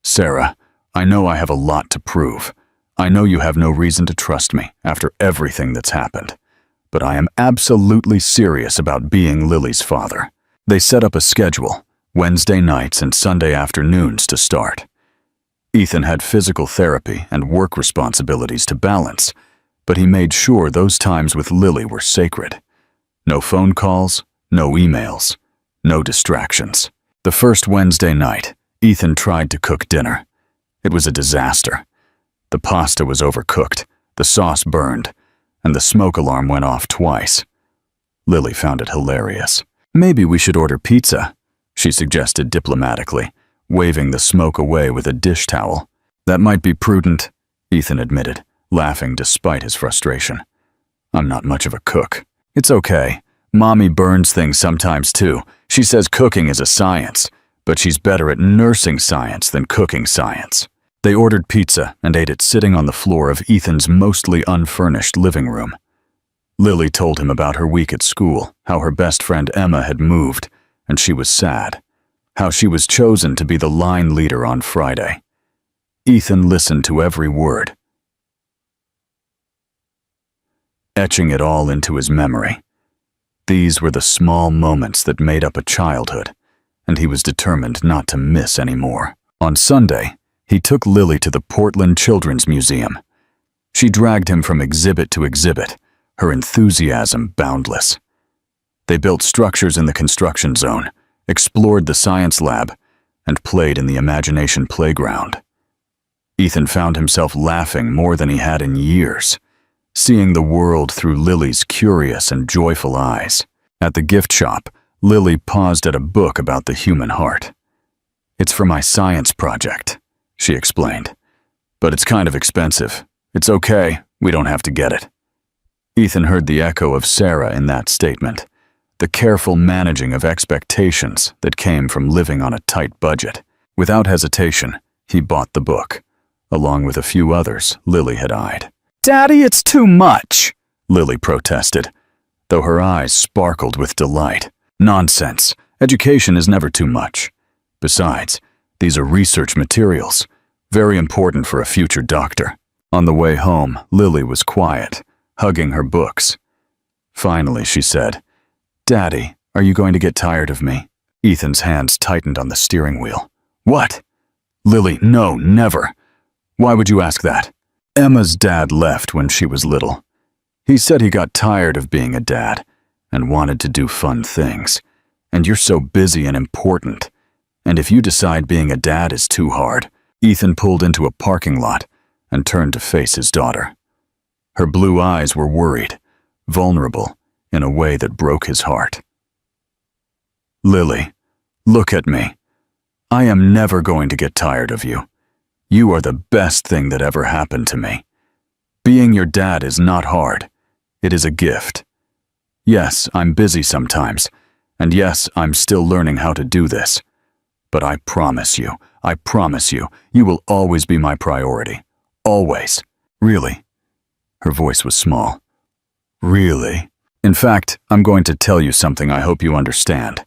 A: "Sarah, I know I have a lot to prove. I know you have no reason to trust me after everything that's happened. But I am absolutely serious about being Lily's father." They set up a schedule, Wednesday nights and Sunday afternoons to start. Ethan had physical therapy and work responsibilities to balance, but he made sure those times with Lily were sacred. No phone calls, no emails, no distractions. The first Wednesday night, Ethan tried to cook dinner. It was a disaster. The pasta was overcooked, the sauce burned, and the smoke alarm went off twice. Lily found it hilarious. "Maybe we should order pizza," she suggested diplomatically, waving the smoke away with a dish towel. "That might be prudent," Ethan admitted, laughing despite his frustration. "I'm not much of a cook." "It's okay. Mommy burns things sometimes too. She says cooking is a science, but she's better at nursing science than cooking science." They ordered pizza and ate it sitting on the floor of Ethan's mostly unfurnished living room. Lily told him about her week at school, how her best friend Emma had moved, and she was sad, how she was chosen to be the line leader on Friday. Ethan listened to every word, etching it all into his memory. These were the small moments that made up a childhood, and he was determined not to miss any more. On Sunday, he took Lily to the Portland Children's Museum. She dragged him from exhibit to exhibit, her enthusiasm boundless. They built structures in the construction zone, explored the science lab, and played in the imagination playground. Ethan found himself laughing more than he had in years, seeing the world through Lily's curious and joyful eyes. At the gift shop, Lily paused at a book about the human heart. "It's for my science project," she explained. "But it's kind of expensive. It's okay, we don't have to get it." Ethan heard the echo of Sarah in that statement, the careful managing of expectations that came from living on a tight budget. Without hesitation, he bought the book, along with a few others Lily had eyed. "Daddy, it's too much," Lily protested, though her eyes sparkled with delight. "Nonsense. Education is never too much. Besides, these are research materials, very important for a future doctor." On the way home, Lily was quiet, hugging her books. Finally, she said, "Daddy, are you going to get tired of me?" Ethan's hands tightened on the steering wheel. "What?" "Lily, no, never. Why would you ask that?" Emma's dad left when she was little. He said he got tired of being a dad and wanted to do fun things. And you're so busy and important. And if you decide being a dad is too hard, Ethan pulled into a parking lot and turned to face his daughter. Her blue eyes were worried, vulnerable, in a way that broke his heart. "Lily, look at me. I am never going to get tired of you. You are the best thing that ever happened to me. Being your dad is not hard. It is a gift. Yes, I'm busy sometimes, and yes, I'm still learning how to do this. But I promise you, you will always be my priority. Always." "Really?" Her voice was small. "Really? In fact, I'm going to tell you something I hope you understand.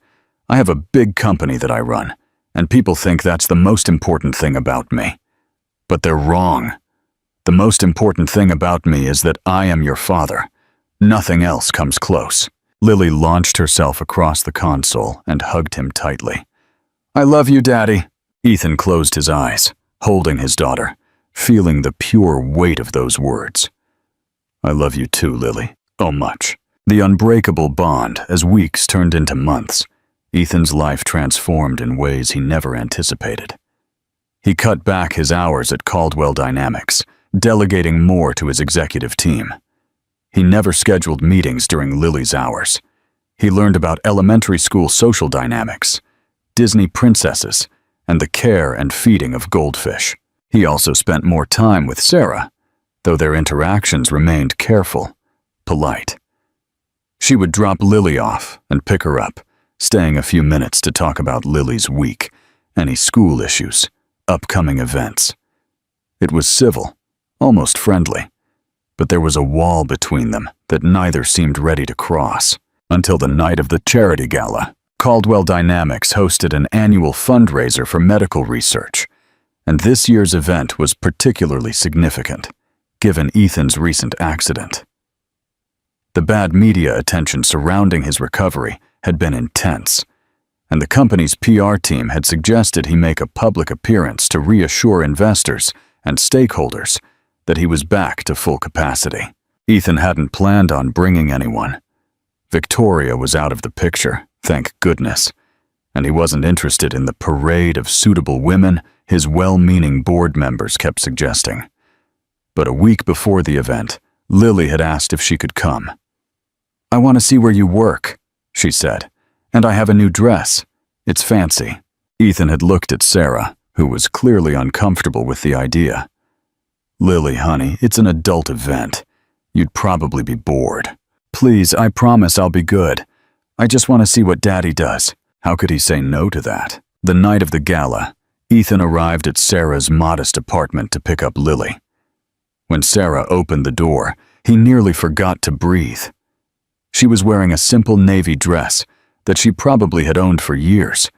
A: I have a big company that I run, and people think that's the most important thing about me. But they're wrong. The most important thing about me is that I am your father. Nothing else comes close." Lily launched herself across the console and hugged him tightly. "I love you, Daddy." Ethan closed his eyes, holding his daughter, feeling the pure weight of those words. "I love you too, Lily. Oh, much." The unbreakable bond as weeks turned into months. Ethan's life transformed in ways he never anticipated. He cut back his hours at Caldwell Dynamics, delegating more to his executive team. He never scheduled meetings during Lily's hours. He learned about elementary school social dynamics, Disney princesses, and the care and feeding of goldfish. He also spent more time with Sarah, though their interactions remained careful, polite. She would drop Lily off and pick her up, staying a few minutes to talk about Lily's week, any school issues, upcoming events. It was civil, almost friendly, but there was a wall between them that neither seemed ready to cross. Until the night of the charity gala, Caldwell Dynamics hosted an annual fundraiser for medical research, and this year's event was particularly significant, given Ethan's recent accident. The bad media attention surrounding his recovery had been intense, and the company's PR team had suggested he make a public appearance to reassure investors and stakeholders that he was back to full capacity. Ethan hadn't planned on bringing anyone. Victoria was out of the picture, thank goodness, and he wasn't interested in the parade of suitable women his well-meaning board members kept suggesting. But a week before the event, Lily had asked if she could come. "I want to see where you work," she said, "and I have a new dress. It's fancy." Ethan had looked at Sarah, who was clearly uncomfortable with the idea. "Lily, honey, it's an adult event. You'd probably be bored. Please, I promise I'll be good. I just want to see what Daddy does." How could he say no to that? The night of the gala, Ethan arrived at Sarah's modest apartment to pick up Lily. When Sarah opened the door, he nearly forgot to breathe. She was wearing a simple navy dress that she probably had owned for years,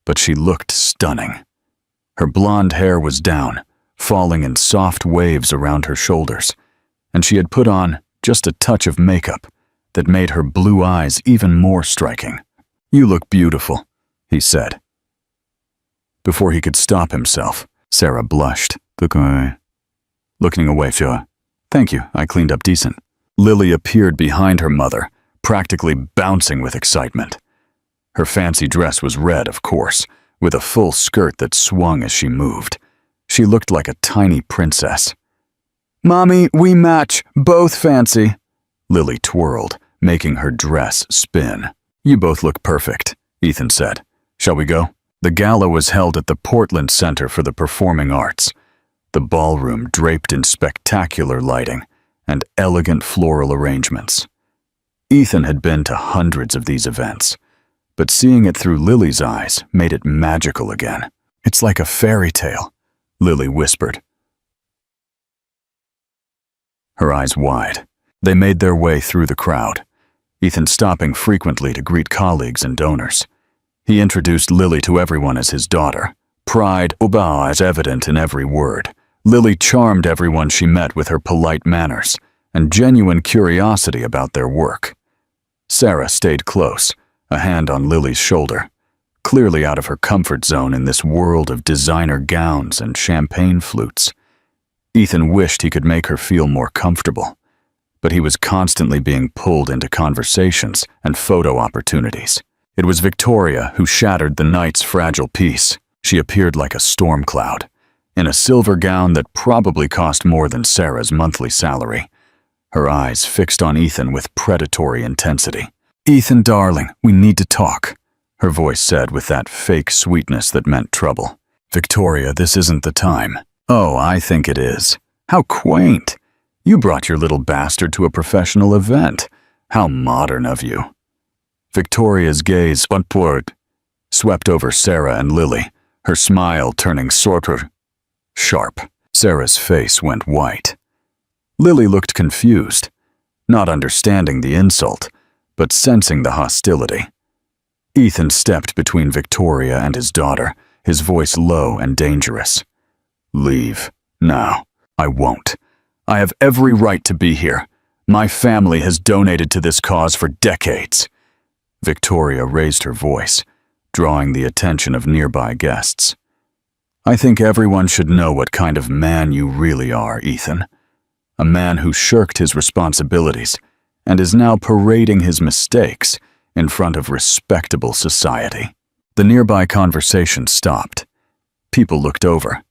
A: but she looked stunning. Her blonde hair was down, falling in soft waves around her shoulders, and she had put on just a touch of makeup that made her blue eyes even more striking. "You look beautiful," he said. Before he could stop himself, Sarah blushed. Looking away, sure. "Thank you, I cleaned up decent." Lily appeared behind her mother, practically bouncing with excitement. Her fancy dress was red, of course, with a full skirt that swung as she moved. She looked like a tiny princess. "Mommy, we match, both fancy." Lily twirled, making her dress spin. "You both look perfect," Ethan said. "Shall we go?" The gala was held at the Portland Center for the Performing Arts, the ballroom draped in spectacular lighting and elegant floral arrangements. Ethan had been to hundreds of these events, but seeing it through Lily's eyes made it magical again. "It's like a fairy tale," Lily whispered, her eyes wide. They made their way through the crowd, Ethan stopping frequently to greet colleagues and donors. He introduced Lily to everyone as his daughter. Pride, as evident in every word. Lily charmed everyone she met with her polite manners and genuine curiosity about their work. Sarah stayed close, a hand on Lily's shoulder, clearly out of her comfort zone in this world of designer gowns and champagne flutes. Ethan wished he could make her feel more comfortable, but he was constantly being pulled into conversations and photo opportunities. It was Victoria who shattered the night's fragile peace. She appeared like a storm cloud, in a silver gown that probably cost more than Sarah's monthly salary, her eyes fixed on Ethan with predatory intensity. "Ethan, darling, we need to talk," her voice said with that fake sweetness that meant trouble. "Victoria, this isn't the time." "Oh, I think it is. How quaint. You brought your little bastard to a professional event. How modern of you." Victoria's gaze upward swept over Sarah and Lily, her smile turning sort of sharp. Sarah's face went white. Lily looked confused, not understanding the insult, but sensing the hostility. Ethan stepped between Victoria and his daughter, his voice low and dangerous. "Leave, now. I won't. I have every right to be here. My family has donated to this cause for decades." Victoria raised her voice, drawing the attention of nearby guests. "I think everyone should know what kind of man you really are, Ethan. A man who shirked his responsibilities and is now parading his mistakes in front of respectable society." The nearby conversation stopped. People looked over.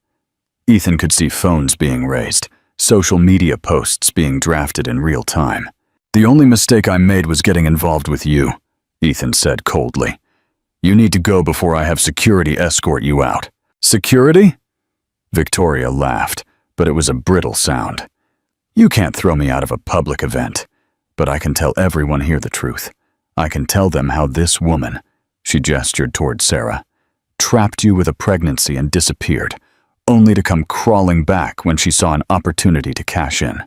A: Ethan could see phones being raised, social media posts being drafted in real time. "The only mistake I made was getting involved with you," Ethan said coldly. "You need to go before I have security escort you out." "Security?" Victoria laughed, but it was a brittle sound. "You can't throw me out of a public event, but I can tell everyone here the truth. I can tell them how this woman," she gestured toward Sarah, "trapped you with a pregnancy and disappeared, only to come crawling back when she saw an opportunity to cash in."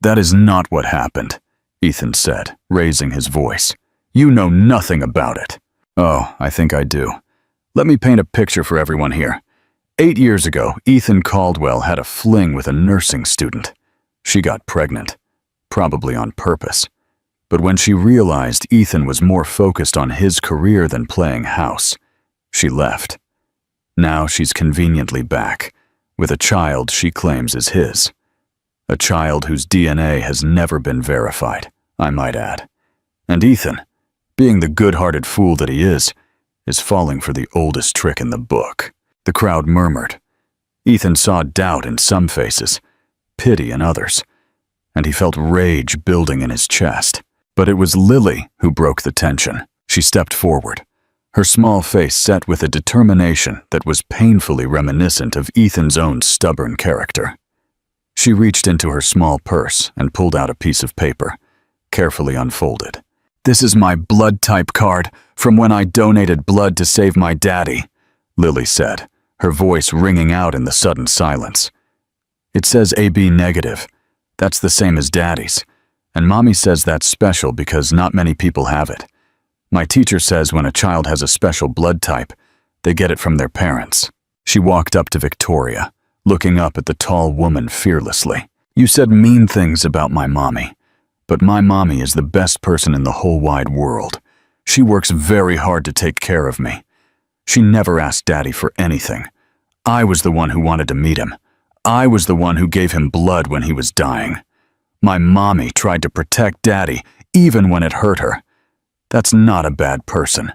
A: "That is not what happened," Ethan said, raising his voice. "You know nothing about it." "Oh, I think I do. Let me paint a picture for everyone here. 8 years ago, Ethan Caldwell had a fling with a nursing student. She got pregnant, probably on purpose. But when she realized Ethan was more focused on his career than playing house, she left. Now she's conveniently back, with a child she claims is his. A child whose DNA has never been verified, I might add. And Ethan, being the good-hearted fool that he is falling for the oldest trick in the book." The crowd murmured. Ethan saw doubt in some faces, pity in others, and he felt rage building in his chest. But it was Lily who broke the tension. She stepped forward, her small face set with a determination that was painfully reminiscent of Ethan's own stubborn character. She reached into her small purse and pulled out a piece of paper, carefully unfolded. "This is my blood type card from when I donated blood to save my daddy," Lily said, her voice ringing out in the sudden silence. "It says AB negative. That's the same as Daddy's. And Mommy says that's special because not many people have it. My teacher says when a child has a special blood type, they get it from their parents." She walked up to Victoria, looking up at the tall woman fearlessly. "You said mean things about my mommy, but my mommy is the best person in the whole wide world. She works very hard to take care of me. She never asked Daddy for anything. I was the one who wanted to meet him. I was the one who gave him blood when he was dying. My mommy tried to protect Daddy even when it hurt her. That's not a bad person.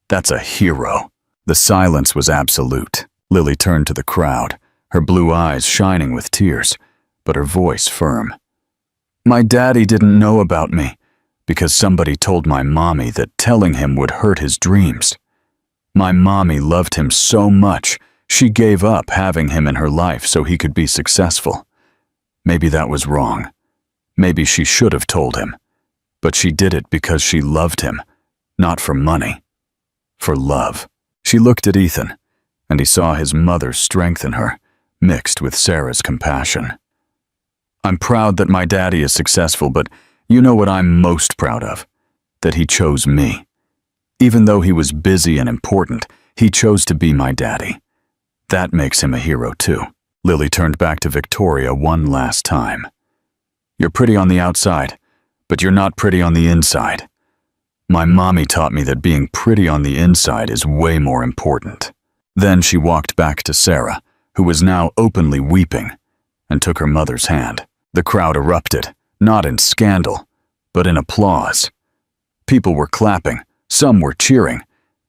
A: That's a hero." The silence was absolute. Lily turned to the crowd, her blue eyes shining with tears, but her voice firm. "My daddy didn't know about me because somebody told my mommy that telling him would hurt his dreams. My mommy loved him so much, she gave up having him in her life so he could be successful. Maybe that was wrong. Maybe she should have told him. But she did it because she loved him, not for money, for love." She looked at Ethan, and he saw his mother's strength in her, mixed with Sarah's compassion. "I'm proud that my daddy is successful, but you know what I'm most proud of? That he chose me. Even though he was busy and important, he chose to be my daddy. That makes him a hero too." Lily turned back to Victoria one last time. "You're pretty on the outside, but you're not pretty on the inside. My mommy taught me that being pretty on the inside is way more important." Then she walked back to Sarah, who was now openly weeping, and took her mother's hand. The crowd erupted, not in scandal, but in applause. People were clapping, some were cheering,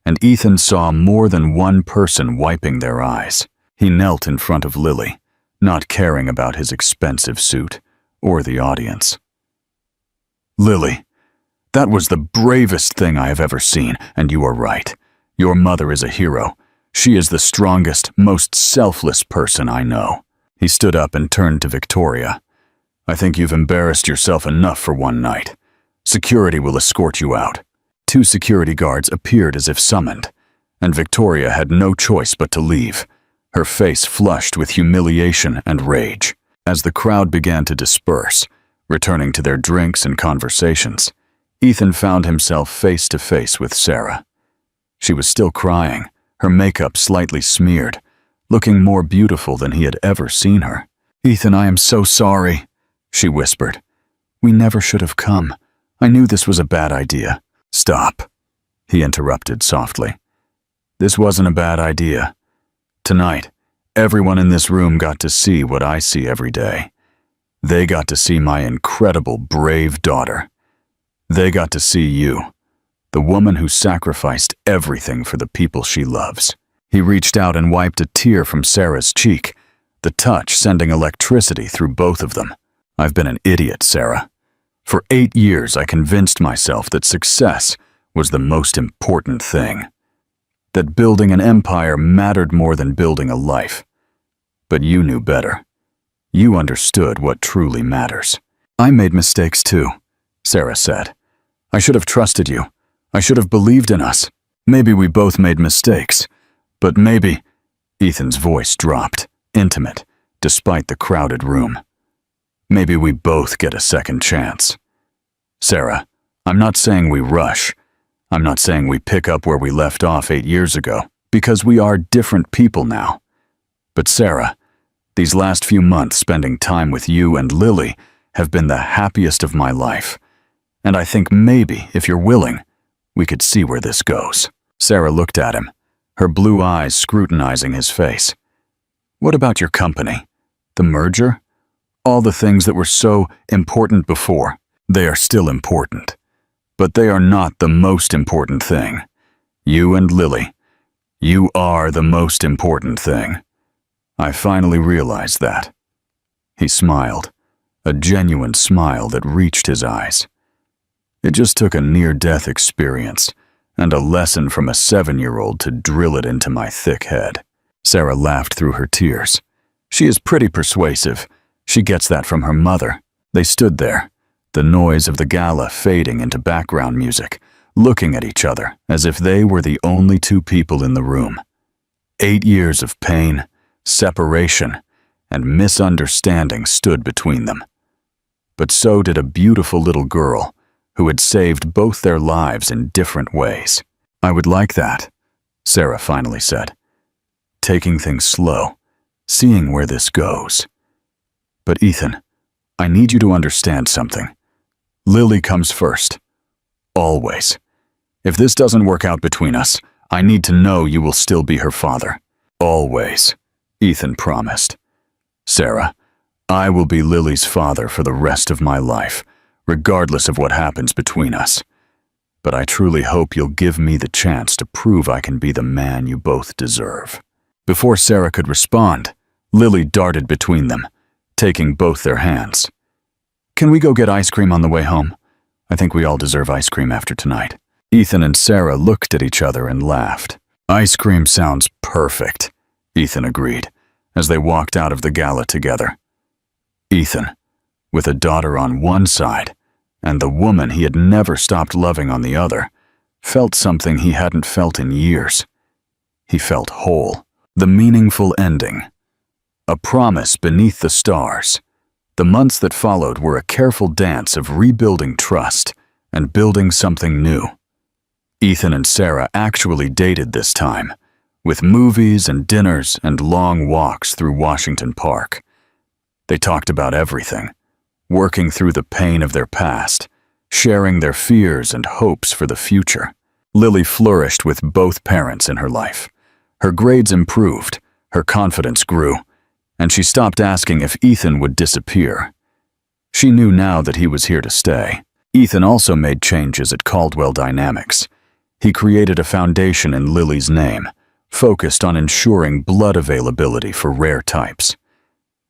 A: and Ethan saw more than one person wiping their eyes. He knelt in front of Lily, not caring about his expensive suit or the audience. "Lily, that was the bravest thing I have ever seen, and you are right. Your mother is a hero. She is the strongest, most selfless person I know." He stood up and turned to Victoria. "I think you've embarrassed yourself enough for one night. Security will escort you out." 2 security guards appeared as if summoned, and Victoria had no choice but to leave, her face flushed with humiliation and rage. As the crowd began to disperse, returning to their drinks and conversations, Ethan found himself face to face with Sarah. She was still crying, her makeup slightly smeared, looking more beautiful than he had ever seen her. "Ethan, I am so sorry," she whispered. "We never should have come. I knew this was a bad idea." "Stop," he interrupted softly. "This wasn't a bad idea. Tonight, everyone in this room got to see what I see every day. They got to see my incredible, brave daughter. They got to see you, the woman who sacrificed everything for the people she loves." He reached out and wiped a tear from Sarah's cheek, the touch sending electricity through both of them. "I've been an idiot, Sarah. For 8 years, I convinced myself that success was the most important thing, that building an empire mattered more than building a life. But you knew better. You understood what truly matters." "I made mistakes too," Sarah said. "I should have trusted you. I should have believed in us. Maybe we both made mistakes, but maybe—" Ethan's voice dropped, intimate, despite the crowded room. "Maybe we both get a second chance. Sarah, I'm not saying we rush. I'm not saying we pick up where we left off 8 years ago, because we are different people now. But Sarah, these last few months spending time with you and Lily have been the happiest of my life. And I think maybe, if you're willing, we could see where this goes." Sarah looked at him, her blue eyes scrutinizing his face. "What about your company? The merger? All the things that were so important before, they are still important. But they are not the most important thing. You and Lily, you are the most important thing. I finally realized that." He smiled, a genuine smile that reached his eyes. "It just took a near-death experience and a lesson from a 7-year-old to drill it into my thick head." Sarah laughed through her tears. "She is pretty persuasive. She gets that from her mother." They stood there, the noise of the gala fading into background music, looking at each other as if they were the only 2 people in the room. 8 years of pain, separation, and misunderstanding stood between them. But so did a beautiful little girl who had saved both their lives in different ways. "I would like that," Sarah finally said, "taking things slow, seeing where this goes. But Ethan, I need you to understand something. Lily comes first. Always. If this doesn't work out between us, I need to know you will still be her father. Always," Ethan promised. "Sarah, I will be Lily's father for the rest of my life, regardless of what happens between us. But I truly hope you'll give me the chance to prove I can be the man you both deserve." Before Sarah could respond, Lily darted between them, taking both their hands. "Can we go get ice cream on the way home? I think we all deserve ice cream after tonight." Ethan and Sarah looked at each other and laughed. "Ice cream sounds perfect," Ethan agreed, as they walked out of the gala together. Ethan, with a daughter on one side and the woman he had never stopped loving on the other, felt something he hadn't felt in years. He felt whole. The meaningful ending. A promise beneath the stars. The months that followed were a careful dance of rebuilding trust and building something new. Ethan and Sarah actually dated this time, with movies and dinners and long walks through Washington Park. They talked about everything, working through the pain of their past, sharing their fears and hopes for the future. Lily flourished with both parents in her life. Her grades improved, her confidence grew, and she stopped asking if Ethan would disappear. She knew now that he was here to stay. Ethan also made changes at Caldwell Dynamics. He created a foundation in Lily's name, focused on ensuring blood availability for rare types.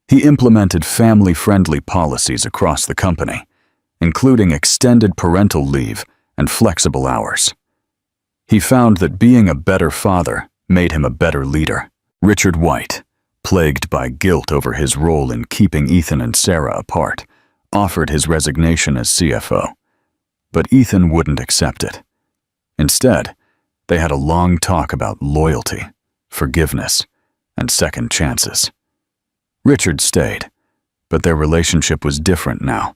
A: He implemented family-friendly policies across the company, including extended parental leave and flexible hours. He found that being a better father made him a better leader. Richard White, plagued by guilt over his role in keeping Ethan and Sarah apart, offered his resignation as CFO. But Ethan wouldn't accept it. Instead, they had a long talk about loyalty, forgiveness, and second chances. Richard stayed, but their relationship was different now,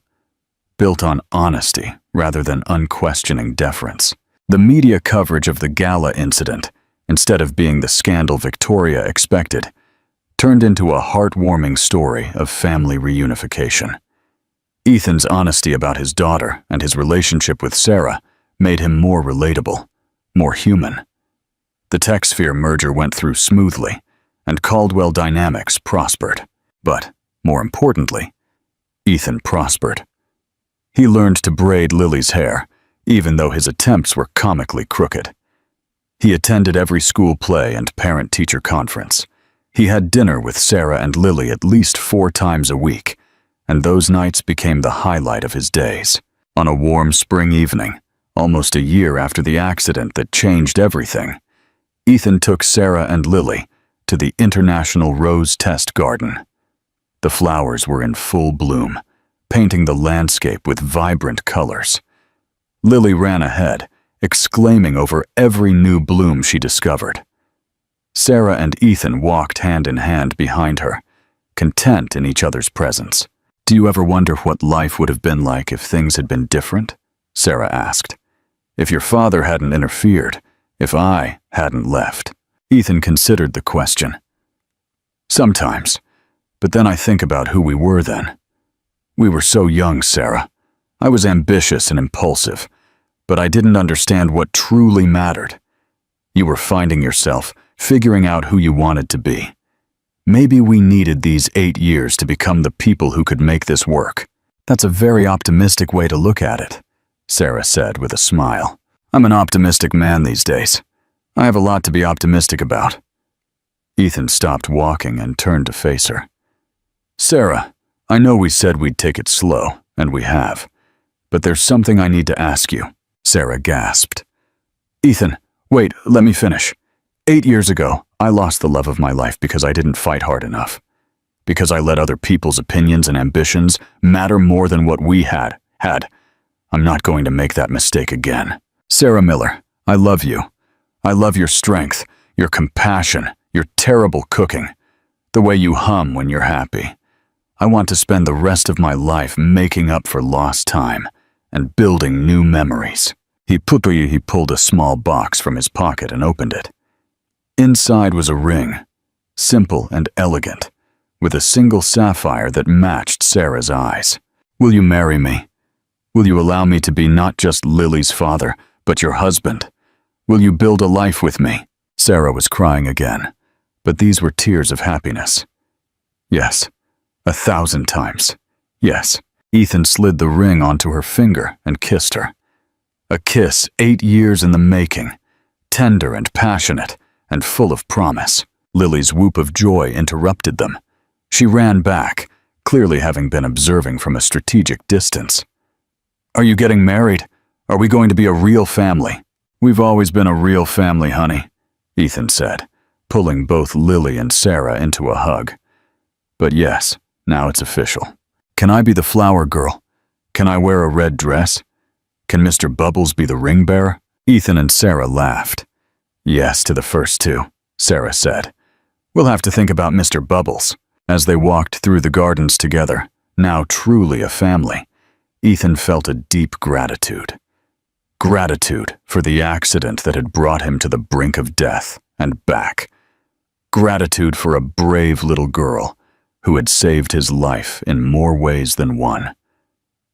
A: built on honesty rather than unquestioning deference. The media coverage of the gala incident, instead of being the scandal Victoria expected, turned into a heartwarming story of family reunification. Ethan's honesty about his daughter and his relationship with Sarah made him more relatable, more human. The TechSphere merger went through smoothly, and Caldwell Dynamics prospered. But, more importantly, Ethan prospered. He learned to braid Lily's hair, even though his attempts were comically crooked. He attended every school play and parent-teacher conference. He had dinner with Sarah and Lily at least 4 times a week, and those nights became the highlight of his days. On a warm spring evening, almost a year after the accident that changed everything, Ethan took Sarah and Lily to the International Rose Test Garden. The flowers were in full bloom, painting the landscape with vibrant colors. Lily ran ahead, exclaiming over every new bloom she discovered. Sarah and Ethan walked hand in hand behind her, content in each other's presence. "Do you ever wonder what life would have been like if things had been different?" Sarah asked. "If your father hadn't interfered, if I hadn't left?" Ethan considered the question. "Sometimes, but then I think about who we were then. We were so young, Sarah. I was ambitious and impulsive, but I didn't understand what truly mattered. You were finding yourself, figuring out who you wanted to be. Maybe we needed these 8 years to become the people who could make this work." "That's a very optimistic way to look at it," Sarah said with a smile. "I'm an optimistic man these days. I have a lot to be optimistic about." Ethan stopped walking and turned to face her. "Sarah, I know we said we'd take it slow, and we have. But there's something I need to ask you," Sarah gasped. "Ethan, wait, let me finish. 8 years ago, I lost the love of my life because I didn't fight hard enough. Because I let other people's opinions and ambitions matter more than what we had. I'm not going to make that mistake again. Sarah Miller, I love you. I love your strength, your compassion, your terrible cooking, the way you hum when you're happy. I want to spend the rest of my life making up for lost time and building new memories. He pulled a small box from his pocket and opened it. Inside was a ring, simple and elegant, with a single sapphire that matched Sarah's eyes. Will you marry me? Will you allow me to be not just Lily's father, but your husband? Will you build a life with me? Sarah was crying again, but these were tears of happiness. Yes, 1,000 times. Yes. Ethan slid the ring onto her finger and kissed her. A kiss 8 years in the making, tender and passionate and full of promise. Lily's whoop of joy interrupted them. She ran back, clearly having been observing from a strategic distance. Are you getting married? Are we going to be a real family? We've always been a real family, honey, Ethan said, pulling both Lily and Sarah into a hug. But yes, now it's official. Can I be the flower girl? Can I wear a red dress? Can Mr. Bubbles be the ring bearer? Ethan and Sarah laughed. Yes to the first two, Sarah said. We'll have to think about Mr. Bubbles. As they walked through the gardens together, now truly a family, Ethan felt a deep gratitude. Gratitude for the accident that had brought him to the brink of death and back. Gratitude for a brave little girl who had saved his life in more ways than one.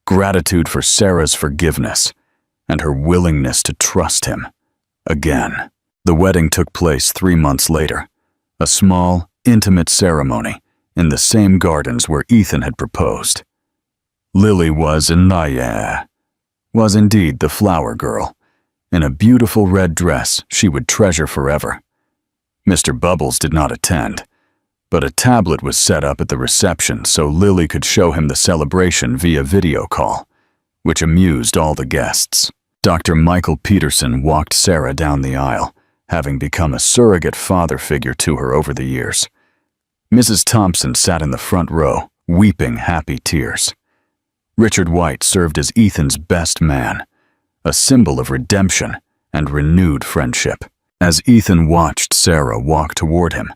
A: Gratitude for Sarah's forgiveness and her willingness to trust him again. The wedding took place 3 months later, a small, intimate ceremony in the same gardens where Ethan had proposed. Lily was indeed the flower girl, in a beautiful red dress she would treasure forever. Mr. Bubbles did not attend, but a tablet was set up at the reception so Lily could show him the celebration via video call, which amused all the guests. Dr. Michael Peterson walked Sarah down the aisle, having become a surrogate father figure to her over the years. Mrs. Thompson sat in the front row, weeping happy tears. Richard White served as Ethan's best man, a symbol of redemption and renewed friendship. As Ethan watched Sarah walk toward him,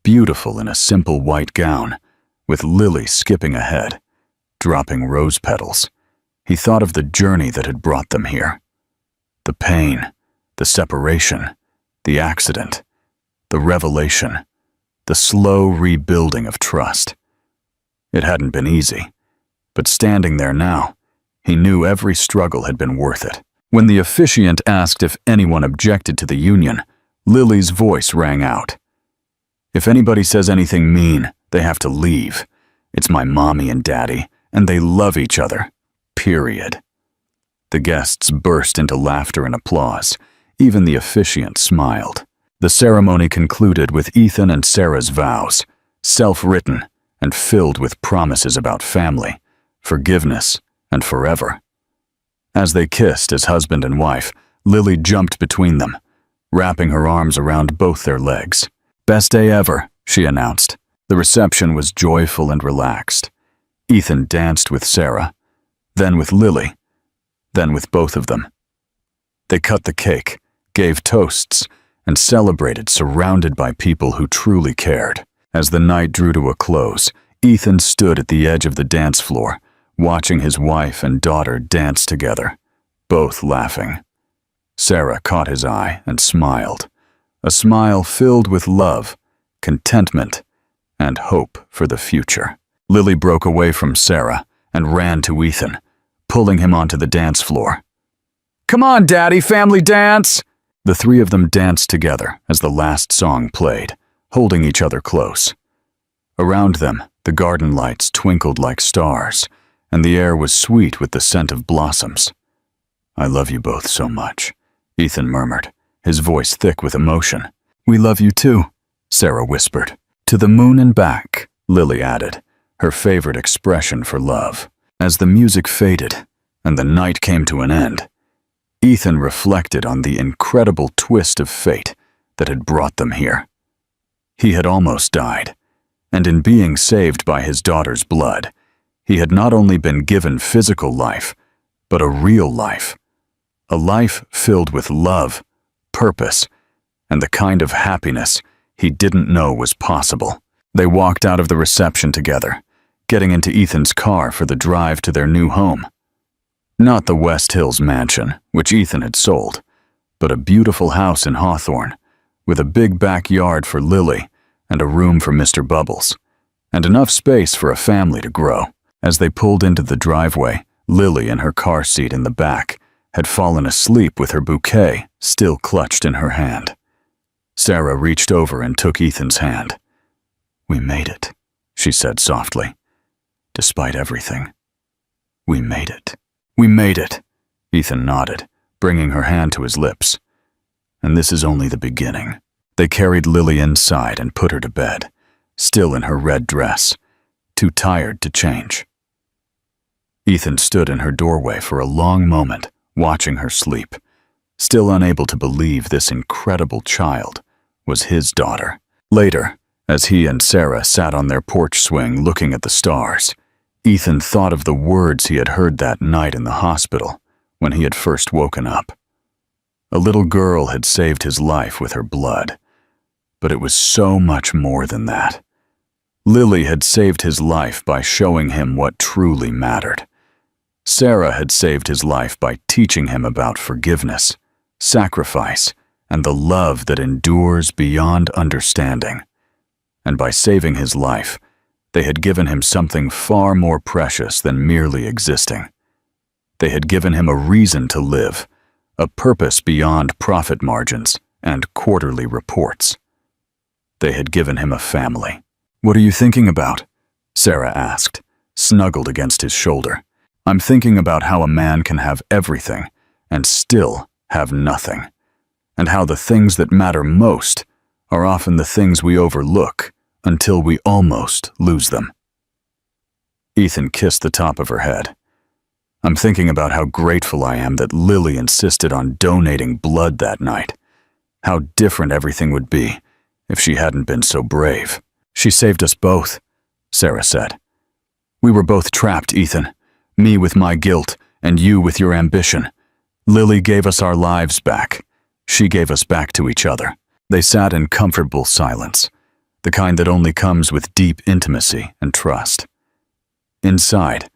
A: beautiful in a simple white gown, with Lily skipping ahead, dropping rose petals, he thought of the journey that had brought them here. The pain, the separation, the accident, the revelation, the slow rebuilding of trust. It hadn't been easy, but standing there now, he knew every struggle had been worth it. When the officiant asked if anyone objected to the union, Lily's voice rang out. If anybody says anything mean, they have to leave. It's my mommy and daddy, and they love each other. Period. The guests burst into laughter and applause. Even the officiant smiled. The ceremony concluded with Ethan and Sarah's vows, self-written and filled with promises about family, forgiveness, and forever. As they kissed as husband and wife, Lily jumped between them, wrapping her arms around both their legs. Best day ever, she announced. The reception was joyful and relaxed. Ethan danced with Sarah, then with Lily, then with both of them. They cut the cake, gave toasts, and celebrated surrounded by people who truly cared. As the night drew to a close, Ethan stood at the edge of the dance floor, watching his wife and daughter dance together, both laughing. Sarah caught his eye and smiled, a smile filled with love, contentment, and hope for the future. Lily broke away from Sarah and ran to Ethan, pulling him onto the dance floor. "Come on, Daddy, family dance!" The three of them danced together as the last song played, holding each other close. Around them, the garden lights twinkled like stars, and the air was sweet with the scent of blossoms. "I love you both so much," Ethan murmured, his voice thick with emotion. "We love you too," Sarah whispered. "To the moon and back," Lily added, her favorite expression for love. As the music faded and the night came to an end, Ethan reflected on the incredible twist of fate that had brought them here. He had almost died, and in being saved by his daughter's blood, he had not only been given physical life, but a real life. A life filled with love, purpose, and the kind of happiness he didn't know was possible. They walked out of the reception together, getting into Ethan's car for the drive to their new home. Not the West Hills mansion, which Ethan had sold, but a beautiful house in Hawthorne, with a big backyard for Lily and a room for Mr. Bubbles, and enough space for a family to grow. As they pulled into the driveway, Lily, in her car seat in the back, had fallen asleep with her bouquet still clutched in her hand. Sarah reached over and took Ethan's hand. "We made it," she said softly. "Despite everything, we made it." "We made it," Ethan nodded, bringing her hand to his lips. "And this is only the beginning." They carried Lily inside and put her to bed, still in her red dress, too tired to change. Ethan stood in her doorway for a long moment, watching her sleep, still unable to believe this incredible child was his daughter. Later, as he and Sarah sat on their porch swing looking at the stars, Ethan thought of the words he had heard that night in the hospital when he had first woken up. A little girl had saved his life with her blood, but it was so much more than that. Lily had saved his life by showing him what truly mattered. Sarah had saved his life by teaching him about forgiveness, sacrifice, and the love that endures beyond understanding. And by saving his life, they had given him something far more precious than merely existing. They had given him a reason to live, a purpose beyond profit margins and quarterly reports. They had given him a family. "What are you thinking about?" Sarah asked, snuggled against his shoulder. "I'm thinking about how a man can have everything and still have nothing, and how the things that matter most are often the things we overlook until we almost lose them." Ethan kissed the top of her head. "I'm thinking about how grateful I am that Lily insisted on donating blood that night. How different everything would be if she hadn't been so brave." "She saved us both," Sarah said. "We were both trapped, Ethan. Me with my guilt, and you with your ambition. Lily gave us our lives back. She gave us back to each other." They sat in comfortable silence, the kind that only comes with deep intimacy and trust. Inside,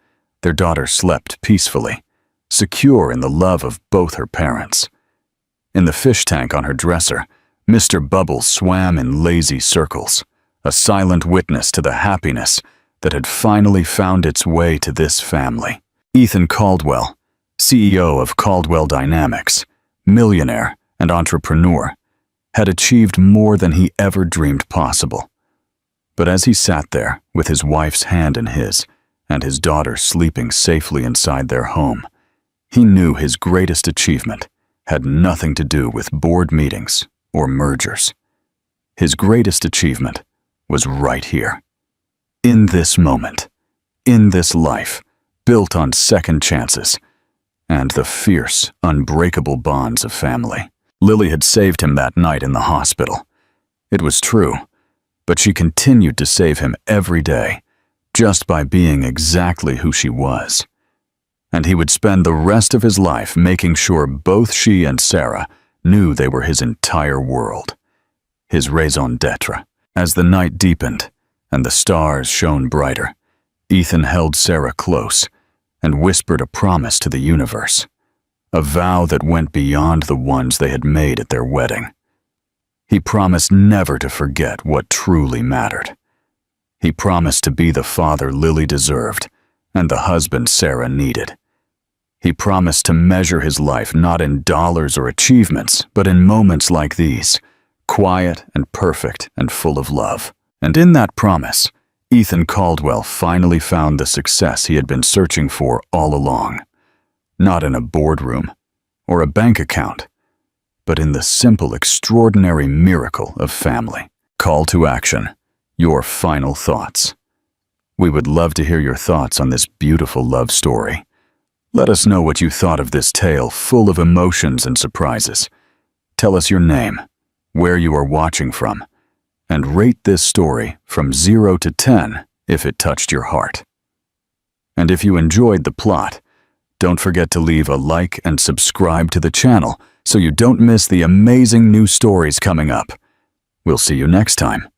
A: their daughter slept peacefully, secure in the love of both her parents. In the fish tank on her dresser, Mr. Bubbles swam in lazy circles, a silent witness to the happiness that had finally found its way to this family. Ethan Caldwell, CEO of Caldwell Dynamics, millionaire and entrepreneur, had achieved more than he ever dreamed possible. But as he sat there with his wife's hand in his and his daughter sleeping safely inside their home, he knew his greatest achievement had nothing to do with board meetings or mergers. His greatest achievement was right here, in this moment, in this life, built on second chances and the fierce, unbreakable bonds of family. Lily had saved him that night in the hospital. It was true, but she continued to save him every day, just by being exactly who she was. And he would spend the rest of his life making sure both she and Sarah knew they were his entire world, his raison d'etre. As the night deepened and the stars shone brighter, Ethan held Sarah close and whispered a promise to the universe, a vow that went beyond the ones they had made at their wedding. He promised never to forget what truly mattered. He promised to be the father Lily deserved and the husband Sarah needed. He promised to measure his life not in dollars or achievements, but in moments like these, quiet and perfect and full of love. And in that promise, Ethan Caldwell finally found the success he had been searching for all along. Not in a boardroom or a bank account, but in the simple, extraordinary miracle of family. Call to action. Your final thoughts. We would love to hear your thoughts on this beautiful love story. Let us know what you thought of this tale full of emotions and surprises. Tell us your name, where you are watching from, and rate this story from 0 to 10 if it touched your heart. And if you enjoyed the plot, don't forget to leave a like and subscribe to the channel so you don't miss the amazing new stories coming up. We'll see you next time.